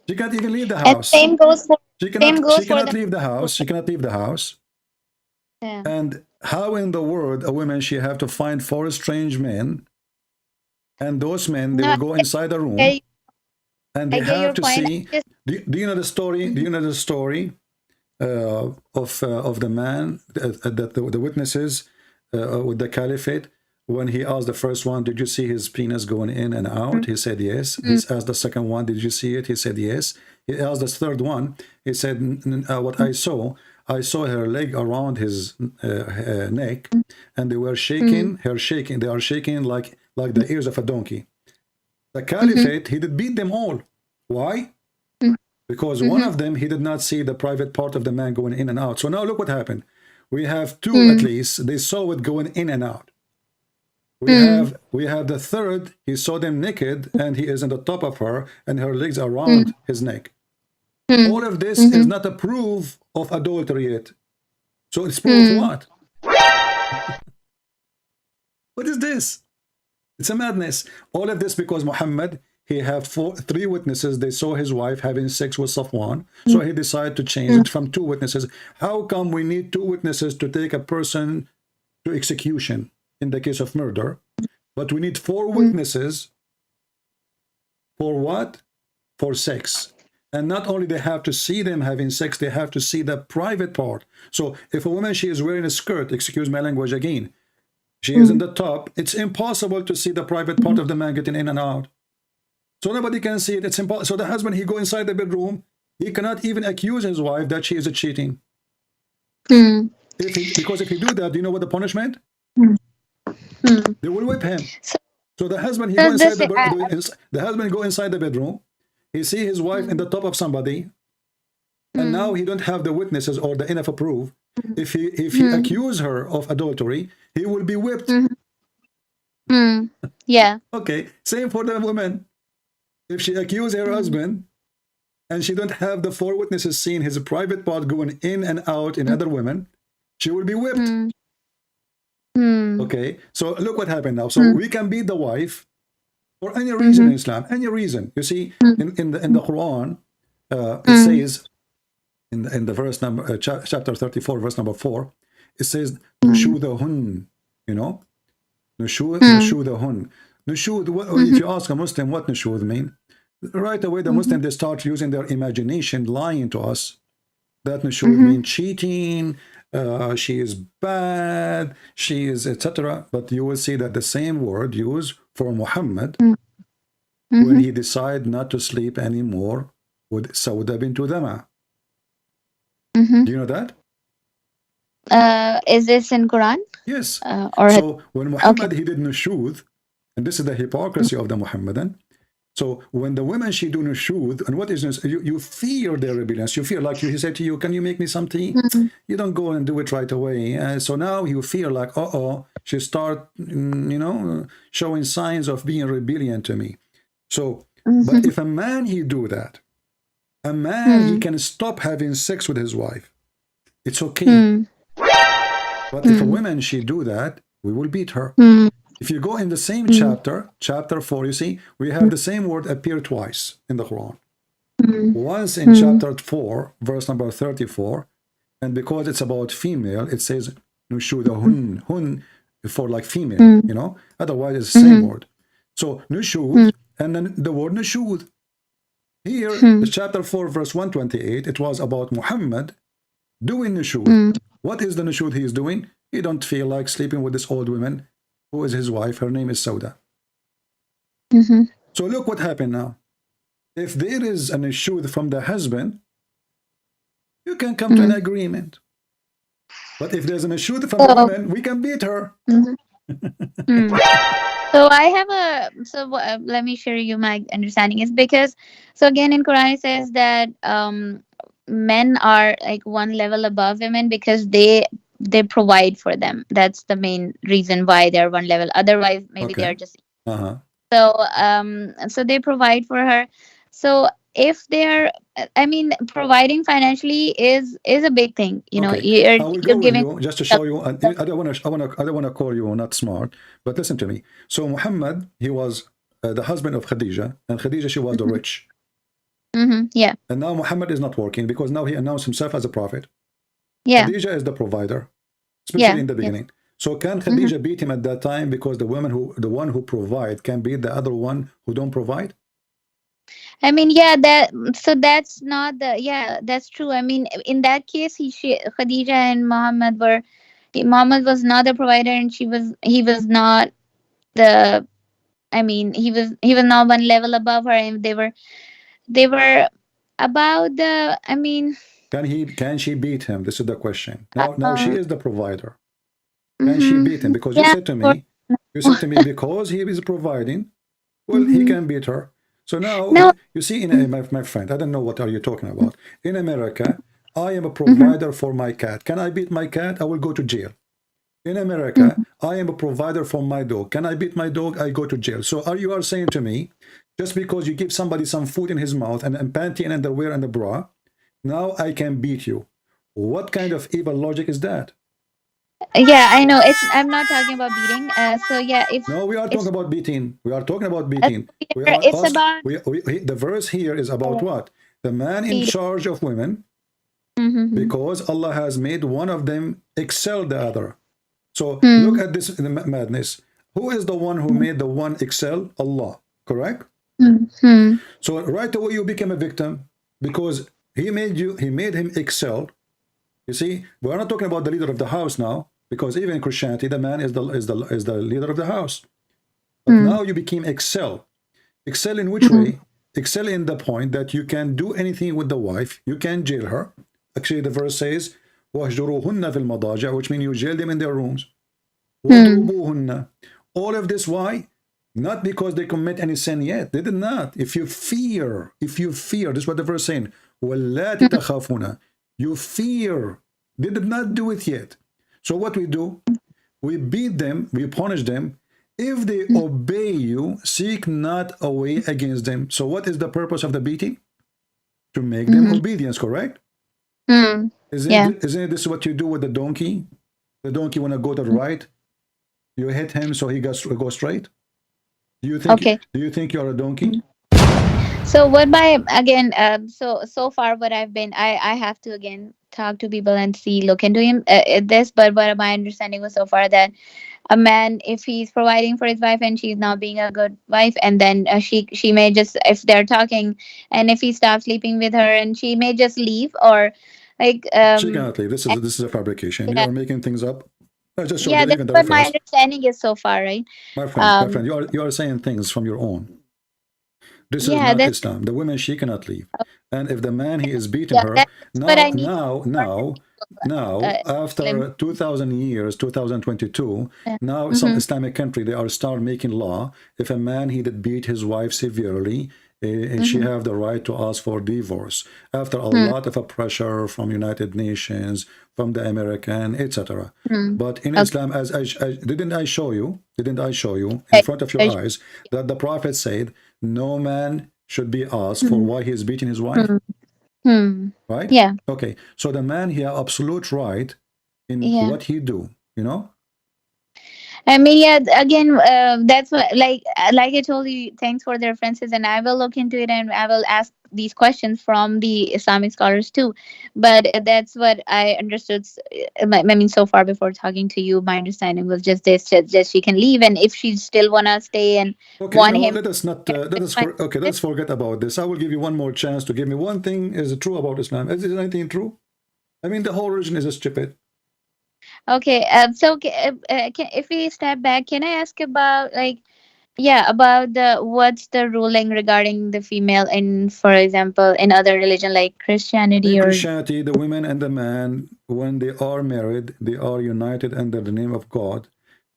She can't even leave the house. And same goes for. She cannot leave the house. She cannot leave the house. Yeah. And how in the world a woman, she have to find 4 strange men, and those men, they will go inside the room, and they have to see. Do you know the story? Do you know the story of the man that the witnesses with the caliphate? When he asked the first one, did you see his penis going in and out? He said yes. He asked the second one, did you see it? He said yes. He asked the third one. He said, what I saw her leg around his neck, and they were shaking, her shaking. They are shaking like the ears of a donkey. The caliphate, he did beat them all. Why? Because one of them, he did not see the private part of the man going in and out. So now look what happened. We have 2 at least. They saw it going in and out. We have the third, he saw them naked, and he is on the top of her, and her legs around his neck. All of this is not a proof of adultery yet. So it's proof of what? What is this? It's a madness. All of this because Muhammad, he had 3 witnesses. They saw his wife having sex with Safwan. So he decided to change it from 2 witnesses. How come we need 2 witnesses to take a person to execution in the case of murder, but we need 4 witnesses for what? For sex. And not only they have to see them having sex, they have to see the private part. So if a woman, she is wearing a skirt, excuse my language again, she is in the top, it's impossible to see the private part of the man getting in and out. So nobody can see it. It's impossible. So the husband, he go inside the bedroom, He cannot even accuse his wife that she is cheating. Hmm. Because if he do that, do you know what the punishment? Hmm. They will whip him. So the husband, he So go inside this, the husband go inside the bedroom. He see his wife in the top of somebody, and now he don't have the witnesses or the enough proof. If he accuse her of adultery, he will be whipped. yeah. Okay, same for the woman. If she accuse her husband and she don't have the 4 witnesses seeing his private part going in and out in other women, she will be whipped. Okay, so look what happened now. So we can beat the wife for any reason in Islam, any reason. You see, in the Quran, it says in the verse number chapter 34, verse number 4, it says nushudahun, you know, nushudahun. Nushud, if you ask a Muslim what nushud mean, right away the Muslim, they start using their imagination, lying to us that nushud mean cheating, she is bad, she is etc. But you will see that the same word used for Muhammad when he decided not to sleep anymore with Sauda bint Dama. Do you know that? Is this in Quran? Yes. Or so when Muhammad he did nushud, and this is the hypocrisy of the Muhammadan. So when the women she do nushud, and what is this? You fear their rebellions. You feel like he said to you, "Can you make me some tea?" You don't go and do it right away. So now you feel like, she start, you know, showing signs of being rebellion to me. So, but if a man he do that, a man he can stop having sex with his wife. It's okay. But if a woman she do that, we will beat her. If you go in the same chapter, chapter 4, you see, we have the same word appear twice in the Quran. Once in chapter 4, verse number 34, and because it's about female, it says nushudahun, hun for like female, you know, otherwise it's the same word. So nushud, and then the word nushud. Here, the chapter 4, verse 128, it was about Muhammad doing nushud. What is the nushud he is doing? He don't feel like sleeping with this old woman who is his wife. Her name is Sauda. So look what happened now. If there is an nushud from the husband, you can come to an agreement. But if there's an nushud from the woman, we can beat her. So I have let me share you my understanding is because so again in Quran it says that men are like one level above women because they provide for them. That's the main reason why they're one level. Otherwise maybe they're just so they provide for her. So if they're, I mean, providing financially is a big thing, you know. I will go with giving you just to show you. I don't want to call you not smart, but listen to me. So Muhammad, he was the husband of Khadija, and Khadija, she was the rich. Yeah. And now Muhammad is not working because now he announced himself as a prophet. Yeah. Khadija is the provider, especially in the beginning. So can Khadija beat him at that time because the one who provide can beat the other one who don't provide? I mean, that's not that's true. I mean, in that case, Khadija and Muhammad was not the provider, and he was not the. I mean, he was not one level above her, and they were about the. I mean, can she beat him? This is the question. Now she is the provider. Can she beat him? Because you said to me, because he is providing, well, he can beat her. So now, you see, my friend, I don't know what are you talking about. In America, I am a provider for my cat. Can I beat my cat? I will go to jail. In America, I am a provider for my dog. Can I beat my dog? I go to jail. So you are saying to me, just because you give somebody some food in his mouth and panty and underwear and a bra, now I can beat you. What kind of evil logic is that? Yeah, I know. I'm not talking about beating. So yeah, no, we are talking about beating. We are talking about beating. We are it's about the verse here is about what? The man in charge of women, because Allah has made one of them excel the other. So look at this madness. Who is the one who made the one excel? Allah, correct? So right away you became a victim because he made him excel. You see, we're not talking about the leader of the house now, because even in Christianity, the man is the leader of the house. But now you became excel. Excel in which way? excel in the point that you can do anything with the wife. You can jail her. Actually, the verse says, وَهْجُرُوهُنَّ فِي الْمَضَاجِعِ, which means you jail them in their rooms. وَضْرُبُوهُنَّ. All of this, why? Not because they commit any sin yet. They did not. If you fear, this is what the verse is saying. وَاللَّاتِ تَخَافُونَ. You fear. They did not do it yet. So what we do, we beat them, we punish them. If they obey you, seek not a way against them. So what is the purpose of the beating? To make them obedience, correct? Isn't it this what you do with the donkey? The donkey want to go to the right, you hit him so he goes straight. Do you think you're a donkey? So what by again? So far what I've been, I have to again talk to people and look into him at this. But what my understanding was so far that a man, if he's providing for his wife and she's not being a good wife, and then she may just, if they're talking, and if he stops sleeping with her, and she may just leave, or like She cannot leave. This is a fabrication. You are making things up. I just showed you that's even the what my reference. understanding is so far, right? My friend, you are saying things from your own. This is not Islam. The woman, she cannot leave. And if the man, he is beating her, now, after 2,000 years, 2022, now some Islamic country, they are start making law. If a man, he did beat his wife severely, she have the right to ask for divorce after a lot of pressure from United Nations, from the American, etc. But in Islam, as didn't I show you in front of your eyes that the Prophet said no man should be asked for why he is beating his wife? Right? Yeah. Okay. So the man, he has absolute right in what he do, you know? I mean, again, that's what, like I told you, thanks for the references, and I will look into it, and I will ask these questions from the Islamic scholars too. But that's what I understood. I mean, so far before talking to you, my understanding was just this: just she can leave, and if she still wanna stay and want him, let's forget about this. I will give you one more chance to give me one thing is true about Islam. Is there anything true? I mean, the whole religion is stupid. Okay, so if we step back, can I ask about about what's the ruling regarding the female in, for example, in other religion like Christianity in or Christianity, the women and the man, when they are married, they are united under the name of God.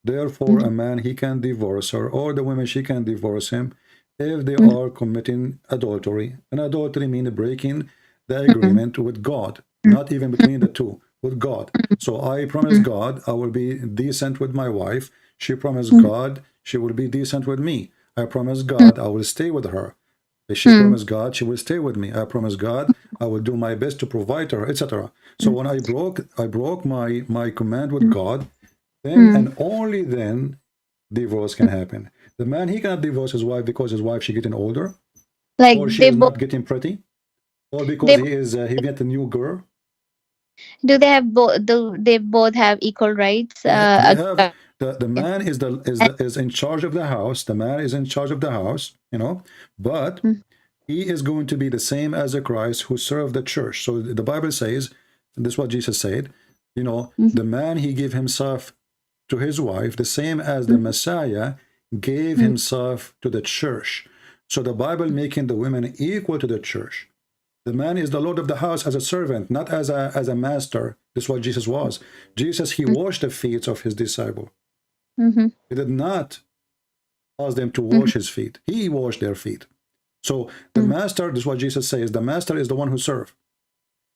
Therefore, a man, he can divorce her, or the woman, she can divorce him if they are committing adultery. And adultery means breaking the agreement with God, not even between the two, with God. So I promise God I will be decent with my wife. She promised God she will be decent with me. I promise God I will stay with her. If she promised God she will stay with me. I promise God I will do my best to provide her, etc. So when I broke my command with God, then and only then divorce can happen. The man, he cannot divorce his wife because his wife, she getting older, or she is not getting pretty, or because he get a new girl. Do they have both? Do they both have equal rights? They have, the man is in charge of the house. The man is in charge of the house, you know, but he is going to be the same as a Christ who served the church. So the Bible says, and this is what Jesus said, you know, the man, he gave himself to his wife, the same as the Messiah gave himself to the church. So the Bible making the women equal to the church. The man is the Lord of the house as a servant, not as a master. This is what Jesus was. Jesus, he washed the feet of his disciple. He did not ask them to wash his feet. He washed their feet. So the master, this is what Jesus says, the master is the one who serves.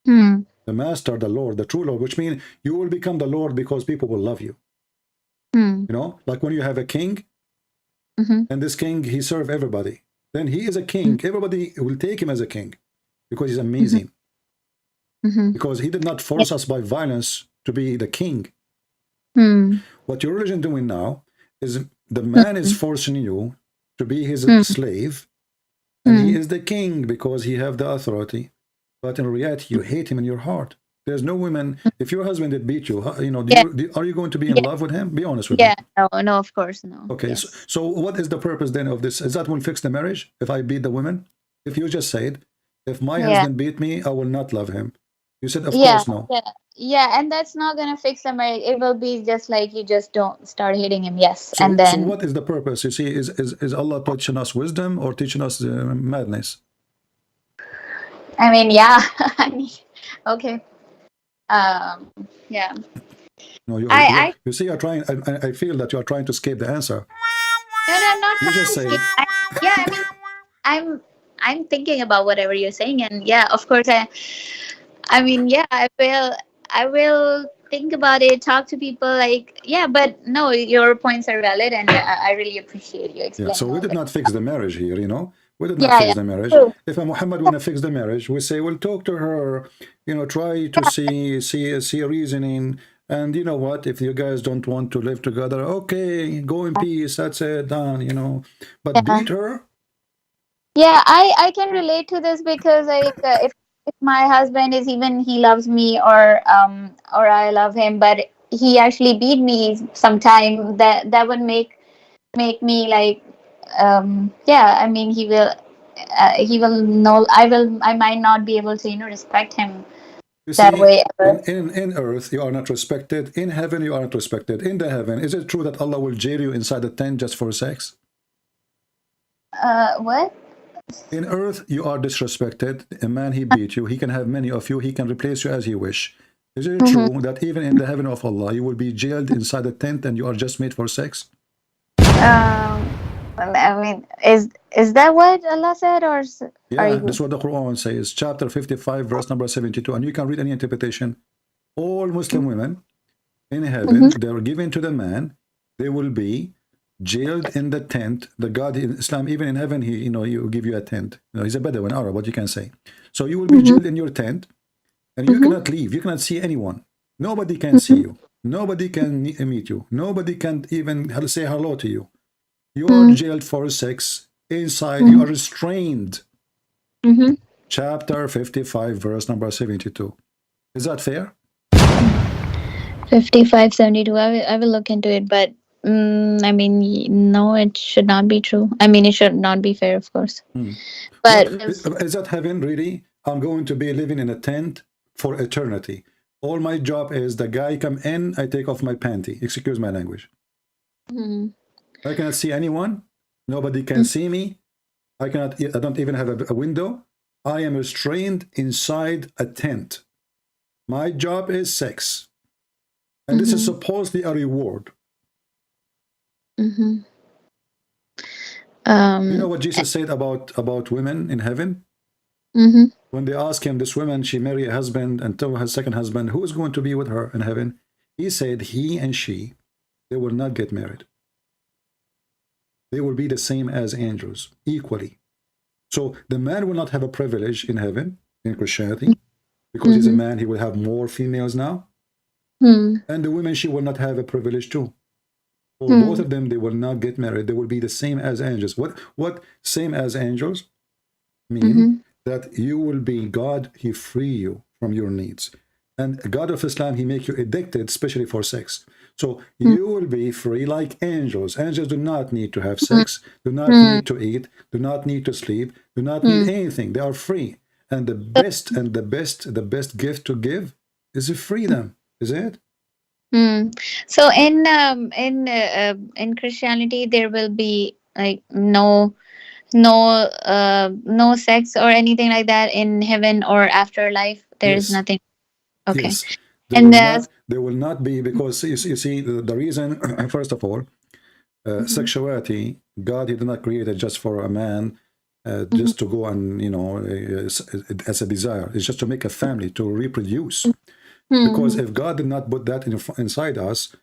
The master, the Lord, the true Lord, which means you will become the Lord because people will love you. You know, like when you have a king, and this king, he serves everybody. Then he is a king. Everybody will take him as a king because he's amazing. Because he did not force us by violence to be the king. What your religion doing now is the man is forcing you to be his slave, and he is the king because he have the authority. But in reality, you hate him in your heart. There's no women. If your husband did beat you, you know, are you going to be in love with him? Be honest with me. No, of course, no. Okay, so what is the purpose then of this? Is that will fix the marriage if I beat the women? If you just said, if my husband beat me, I will not love him. You said, of course, no. Yeah, and that's not gonna fix the marriage. It will be just like you just don't start hitting him. Yes, and So then what is the purpose? You see, is Allah teaching us wisdom or teaching us madness? I mean, yeah. I mean, okay. Yeah. No, I you see, you're trying. I feel that you are trying to escape the answer. no, no, I'm not You trying just to say, say. Yeah, I mean, I'm I'm thinking about whatever you're saying, and yeah, of course, I mean, yeah, I will think about it, talk to people, like, yeah, but no, your points are valid, and I really appreciate you yeah. So explaining we all did that. not fix the marriage here, you know. We did not Yeah, fix yeah, the marriage. true. If a Muhammad want to fix the marriage, we say, well, talk to her, you know, try to see a reasoning. And you know what? If you guys don't want to live together, okay, go in peace. That's it, done. You know. But Yeah. beat her? Yeah, I can relate to this because like if my husband is, even he loves me, or I love him, but he actually beat me sometime, that would make me like, yeah, I mean, he will know, I might not be able to, respect him You that see, way ever. in earth you are not respected. In heaven you are not respected. In the heaven, is it true that Allah will jail you inside the tent just for sex? What? In earth you are disrespected. A man he beat you, he can have many of you, he can replace you as he wish. Is it Mm-hmm. true that even in the heaven of Allah you will be jailed inside the tent and you are just made for sex? I mean, is that what Allah said, or are Yeah, you? that's what the Quran says, chapter 55, verse number 72, and you can read any interpretation. All Muslim women in heaven, Mm-hmm. they are given to the man, they will be jailed in the tent. The God in Islam, even in heaven, he, you know, you give you a tent. You know, he's a Bedouin Arab, what you can say. So you will be Mm-hmm. jailed in your tent, and you Mm-hmm. cannot leave. You cannot see anyone. Nobody can see you. Nobody can meet you. Nobody can even say hello to you. You are Mm-hmm. jailed for sex inside. You Mm-hmm. are restrained. Mm-hmm. Chapter 55, verse number 72. Is that fair? 5572. I will look into it, but I mean, no, it should not be true. I mean, it should not be fair, of course. What But is that heaven really? I'm going to be living in a tent for eternity. All my job is the guy come in, I take off my panty. Excuse my language. mm, I cannot see anyone. Nobody can see me. I don't even have a window. I am restrained inside a tent. My job is sex. And this is mm-hmm, supposedly a reward. mm-hmm. You know um, what Jesus said about women in heaven? mm-hmm, When they asked him, this woman, she married a husband and told her second husband, who is going to be with her in heaven? He said he and she, they will not get married. They will be the same as angels, equally. So the man will not have a privilege in heaven, in Christianity, because he's a mm-hmm, man, he will have more females now. mm-hmm, And the women, she will not have a privilege too. For both mm-hmm, of them, they will not get married. They will be the same as angels. What same as angels mean? mm-hmm, That you will be God, he free you from your needs. And God of Islam, he make you addicted, especially for sex. So you will be free like angels. Angels do not need to have sex, do not mm-hmm, need to eat, do not need to sleep, do not need mm-hmm. anything. They are free. And the best gift to give is freedom, is it? So in Christianity, there will be like no sex or anything like that in heaven or afterlife. There is Yes. nothing. Okay. Yes, they And will not. They will not be, because you see the reason. First of all, mhm, sexuality. God, He did not create it just for a man, mhm, just to go and as a desire. It's just to make a family, to reproduce. Because mhm, if God did not put that inside us,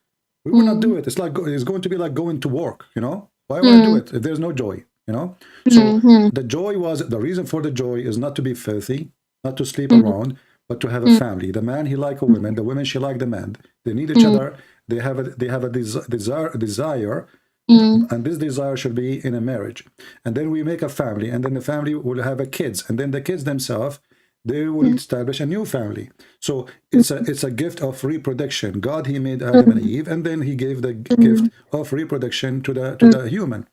we will not do mhm, it. It's going to be like going to work. You know, why would I do mhm, it if there's no joy? You know, so mhm, the joy was the reason for the joy is not to be filthy, not to sleep mhm, around, but to have a mhm, family. The man he like a woman, the women she like the man. They need each mhm, other. They have a desire, mhm, and this desire should be in a marriage. And then we make a family, and then the family will have a kids, and then the kids themselves, they will establish a new family. So it's a gift of reproduction. God, he made Adam and mhm, Eve, and then he gave the gift mhm, of reproduction to the mhm. human.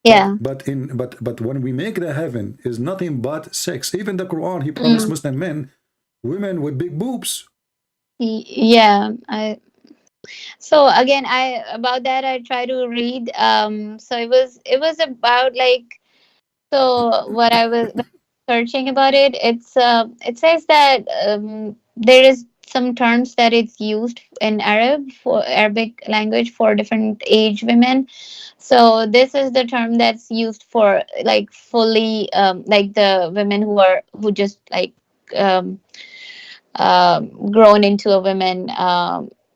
But Yeah. when we make the heaven is nothing but sex. Even the Quran, he promised Mm. Muslim men women with big boobs. Yeah. So again, about that I try to read. So it was about like, so what I was searching about it, it says that there is some terms that it's used in for Arabic language for different age women. So this is the term that's used for like fully like the women who just like um, grown into a woman,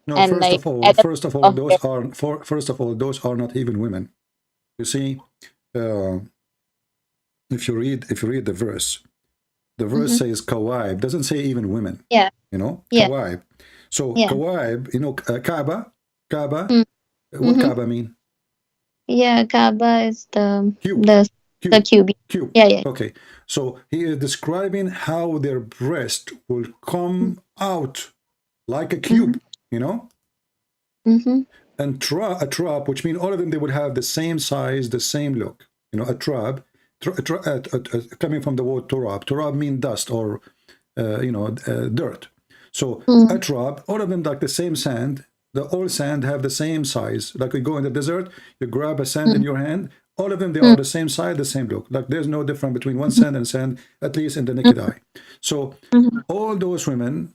No, and first like of all, at the first of all, of their. those are not even women. You see, uh, if you read the verse Mhm. says kawaib, doesn't say even women. Yeah, You know, yeah, kawaib. So yeah. kawaib, you know, Kaaba. What Mm-hmm. Kaaba mean? Yeah, Kaaba is Cube, the cube, QB. cube. Yeah, yeah. Okay, so he is describing how their breast will come out like a Mm-hmm. cube. You know, Mm-hmm. and a trap, which means all of them they would have the same size, the same look. You know, a trap, coming from the word turab. Turab mean dust or dirt. So a trap, all of them like the same sand. The all sand have the same size. Like we go in the desert, you grab a sand in your hand. All of them they are the same size, the same look. Like there's no difference between one sand and sand, at least in the naked eye. So all those women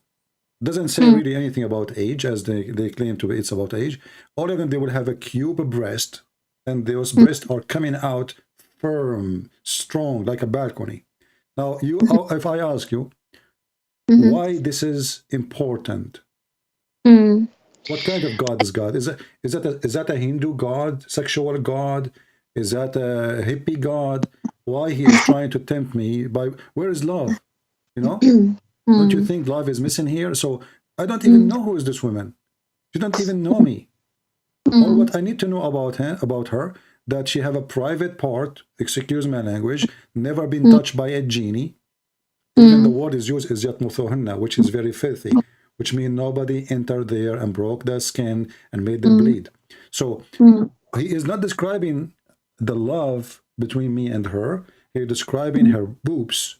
doesn't say really anything about age as they claim to be it's about age. All of them they will have a cube breast, and those breasts are coming out firm, strong, like a balcony. Now you if I ask you Mm-hmm. why this is important, Mm-hmm. what kind of God is God? Is that a Hindu God, sexual God? Is that a hippie God? Why he is trying to tempt me by where is love? You know? Don't you think love is missing here? So I don't even know who is this woman. She don't even know me. All what I need to know about her, that she have a private part, excuse my language, never been touched by a genie. Even the word is used is yatmuthuhunna, which is very filthy, which means nobody entered there and broke their skin and made them bleed. So he is not describing the love between me and her. He's describing her boobs.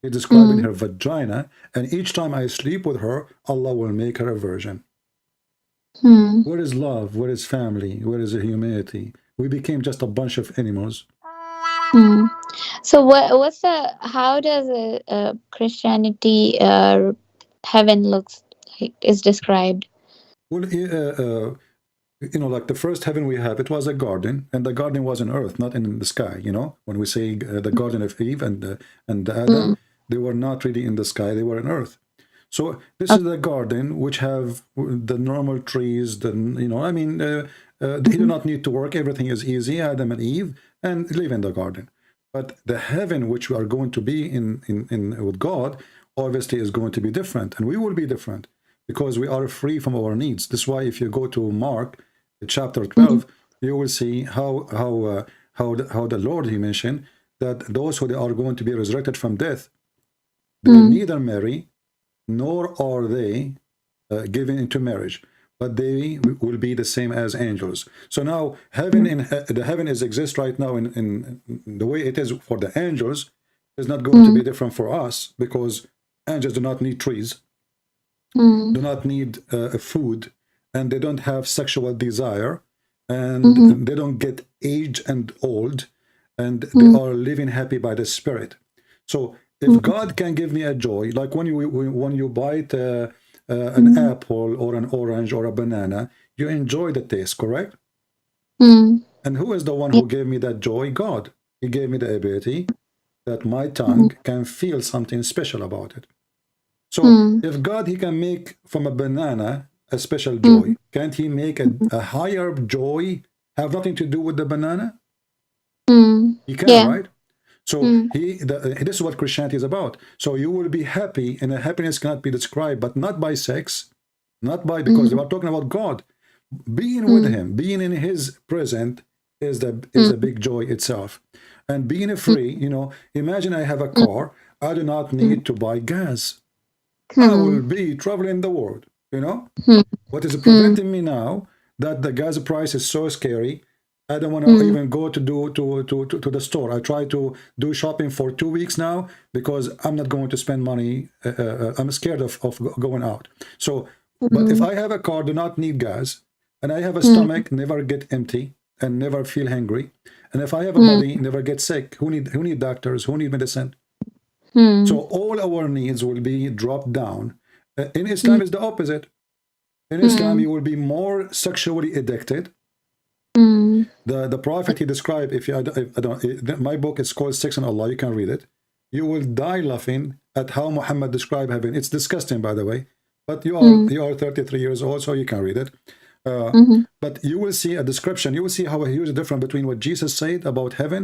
He's describing her vagina. And each time I sleep with her, Allah will make her a virgin. Where is love? Where is family? Where is the humanity? We became just a bunch of animals. So what's the how does Christianity heaven looks like is described? Well, like the first heaven we have, it was a garden, and the garden was on earth, not in the sky. You know, when we say the garden of Eve and Adam, Mm. they were not really in the sky; they were on earth. So this is Okay. the garden which have the normal trees. They do not need to work. Everything is easy. Adam and Eve and live in the garden. But the heaven which we are going to be in with God, obviously is going to be different, and we will be different because we are free from our needs. That's why if you go to Mark chapter 12, you will see how the Lord he mentioned that those who they are going to be resurrected from death, they will neither marry nor are they given into marriage, but they will be the same as angels. So now heaven the heaven is exist right now in the way it is for the angels is not going to be different for us, because angels do not need trees, do not need food, and they don't have sexual desire, and they don't get aged and old, and they are living happy by the spirit. So if God can give me a joy, like when you bite an apple or an orange or a banana, you enjoy the taste, correct? And who is the one who gave me that joy? God. He gave me the ability that my tongue can feel something special about it. So if God, he can make from a banana a special joy, can't he make a higher joy have nothing to do with the banana? He can, Yeah. right? So this is what Christianity is about. So you will be happy, and the happiness cannot be described, but not by sex, not by, because they are talking about God. Being with him, being in his presence is a big joy itself. And being free, imagine I have a car, I do not need to buy gas. I will be traveling the world, What is preventing me now, that the gas price is so scary, I don't want to even go to the store. I try to do shopping for 2 weeks now because I'm not going to spend money. I'm scared of going out. So But if Mm. I have a car, do not need gas, and I have a Mm. stomach, never get empty and never feel hungry, and if I have a Mm. body, never get sick, who need doctors, who need medicine? So Mm. all our needs will be dropped down. In Mm. Islam is the opposite. In Islam, Mm. you will be more sexually addicted. Mm. The prophet he described, if you I don't my book is called Sex and Allah, you can read it. You will die laughing at how Muhammad described heaven. It's disgusting, by the way, but Mm. you are 33 years old, so you can read it. Mhm. But you will see a description. You will see how a huge difference between what Jesus said about heaven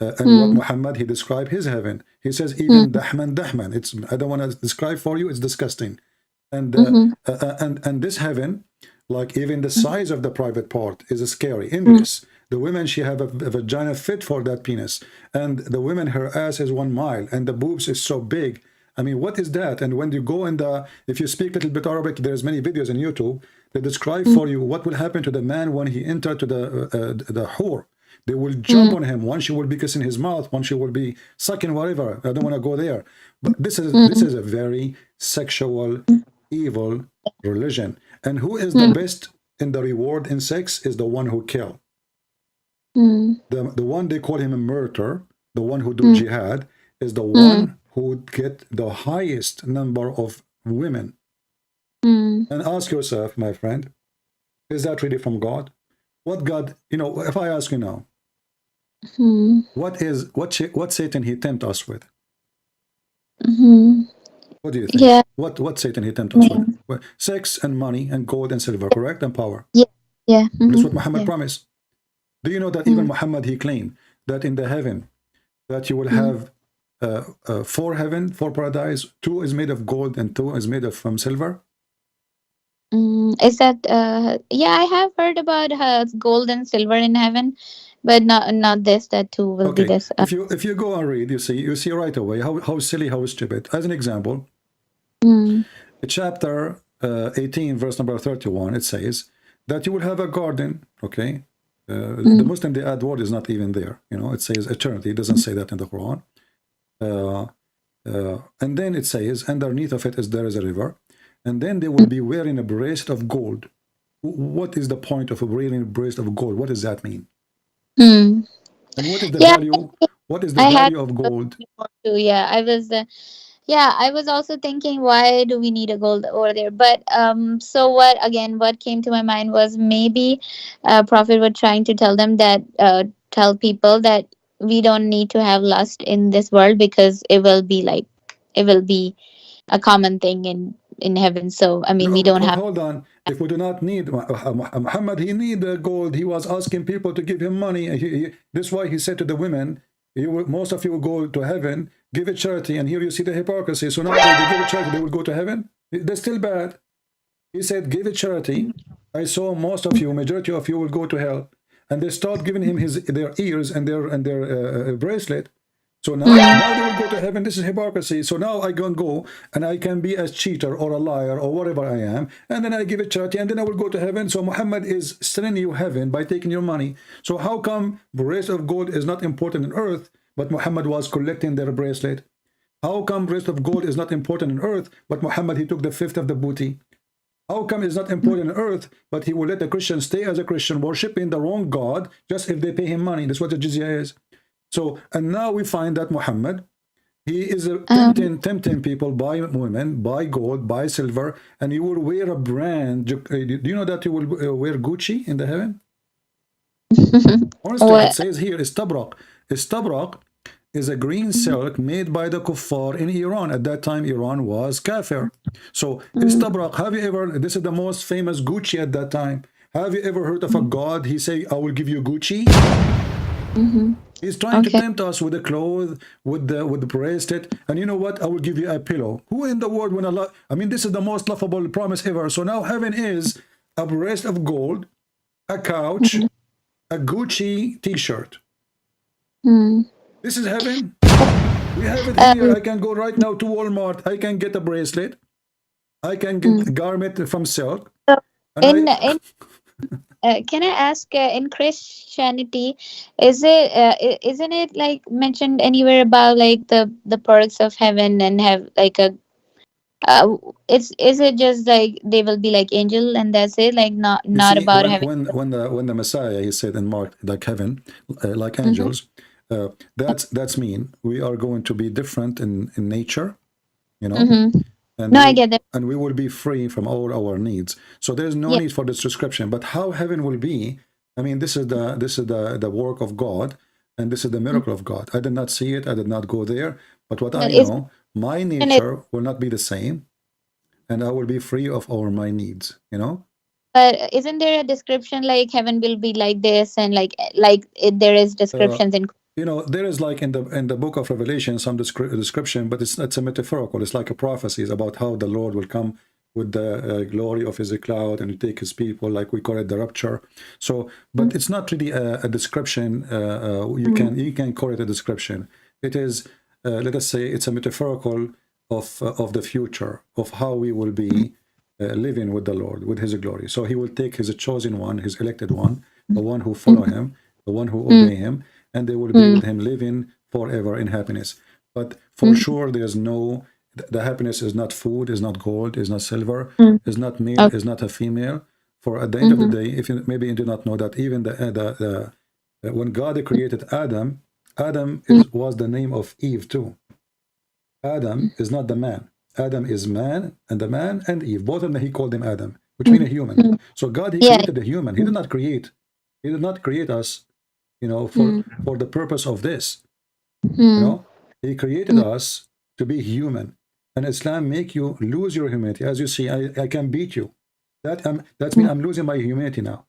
and what Mm. Muhammad he described his heaven. He says Mm. even dahman dahman. It's I don't want to describe for you. It's disgusting. And Mhm. this heaven, like even the size of the private part is scary. Mm. Ingress. The women she have a vagina fit for that penis, and the women her ass is 1 mile, and the boobs is so big. I mean, what is that? And when you go in the, if you speak a little bit Arabic, there's many videos on YouTube that describe Mm. for you what will happen to the man when he entered to the whore. They will jump Mm. on him. One she will be kissing his mouth. One she will be sucking whatever. I don't want to go there. But this Mm. is a very sexual, evil religion. And who is the Mm. best in the reward in sex is the one who kill. Mm. The one they call him a murderer, the one who do Mm. jihad, is the Mm. one who get the highest number of women. Mm. And ask yourself, my friend, is that really from God? What God, if I ask you now, Mm. what Satan he tempt us with? Mhm. What do you think? Yeah. What Satan he tempt us with? Yeah. Well, sex and money and gold and silver, correct? And power. Yeah. Yeah. That's what Mhm. Muhammad Yeah. promised. Do you know that even Mm. Muhammad he claimed that in the heaven that you will Mm. have four paradise, two is made of gold and two is made of from silver. Is that yeah, I have heard about gold and silver in heaven, but not this that too will be Okay, this. if you go and read, you see right away how silly, how stupid. As an example, Mm. chapter 18, verse number 31, it says that you will have a garden. Okay, the Mm. Muslim, the add word is not even there. It says eternity. It doesn't say that in the Quran. And then it says, underneath of it there is a river, and then they will be wearing a bracelet of gold. What is the point of wearing a bracelet of gold? What does that mean? Mm. And what is the Yeah, value? What is the I had value of those gold? before too. Yeah, I was. Yeah, I was also thinking, why do we need a gold over there? But so what? Again, what came to my mind was maybe, Prophet were trying to tell them that, tell people that we don't need to have lust in this world because it will be a common thing in heaven. So I mean, we No, don't have. hold on. If we do not need Muhammad, he need the gold. He was asking people to give him money. This is why he said to the women, most of you will go to heaven, give it charity. And here you see the hypocrisy. So now they give it charity, they will go to heaven. They're still bad. He said, give it charity. I saw most of you, majority of you will go to hell. And they start giving him their ears and their bracelet. So now they will go to heaven. This is hypocrisy. So now I can go and I can be a cheater or a liar or whatever I am, and then I give it charity, and then I will go to heaven. So Muhammad is selling you heaven by taking your money. So how come bracelet of gold is not important on earth, but Muhammad was collecting their bracelet? How come bracelet of gold is not important on earth, but Muhammad he took the fifth of the booty? How come it's not important on earth, but he will let the Christian stay as a Christian, worshiping the wrong God, just if they pay him money? That's what the jizya is. So, and now we find that Muhammad, he is tempting people by women, by gold, by silver, and he will wear a brand. Do you know that he will wear Gucci in the heaven? Honestly, it What? says here, istabrak. Istabrak is a green silk made by the kuffar in Iran. At that time, Iran was kafir. So, istabrak, have you ever, this is the most famous Gucci at that time. Have you ever heard of a god? He say, I will give you Gucci. Mm-hmm. He's trying to Okay. tempt us with the clothes, with the bracelet, and you know what? I will give you a pillow. Who in the world when Allah? I mean, this is the most laughable promise ever. So now heaven is a bracelet of gold, a couch, a Gucci T-shirt. Mm. This is heaven. We have it here. Um. I can go right now to Walmart. I can get a bracelet. I can get a Mm. garment from silk, So and in can I ask, in Christianity, isn't it like mentioned anywhere about like the perks of heaven and have like a Is it just like they will be like angel and that's it, like not You not see, about having. when the Messiah, he said in Mark, like heaven, like Mm-hmm, angels, that's mean we are going to be different in nature, you know, mm-hmm. and No, I get that. we will be free from all our needs. So there's no Yeah, need for this description. But how heaven will be, I mean, this is the work of God, and this is the mm, miracle of God. I did not see it, I did not go there, but what but I is know, my and it, nature will not be the same, and I will be free of all my needs, you know. but isn't there a description like heaven will be like this, and there is Uh, descriptions in. there is like in the book of Revelation some description, but it's a metaphorical. It's like a prophecies about how the Lord will come with the glory of his cloud and take his people, like we call it the rapture. So, but it's not really a description. You can call it a description. It is, let us say, it's a metaphorical of the future of how we will be living with the Lord, with his glory. So he will take his chosen one, his elected one, the one who follow him, the one who obey him, and they will be with him living forever in happiness. But for sure, there's no, the happiness is not food, is not gold, is not silver, is not male, Okay. is not a female. For at the end of the Mm-hmm, day, if you maybe you do not know that, even when God created Adam, was the name of Eve too. Adam is not the man. Adam is man, and the man and Eve, both of them, he called them Adam, which means a human. mm-hmm. So God, he Yeah. created the human. He did not create us, for the purpose of this. You Mm-hmm. know, he created us to be human. And Islam make you lose your humanity. As you see, I can beat you. That's mean I'm losing my humanity now.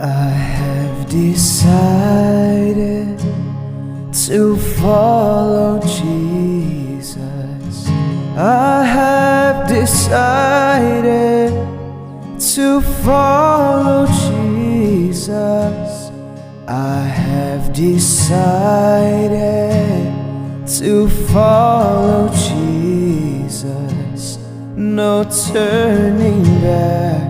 I have decided to follow Jesus. I have decided to follow Jesus. I have decided to follow Jesus. No turning back.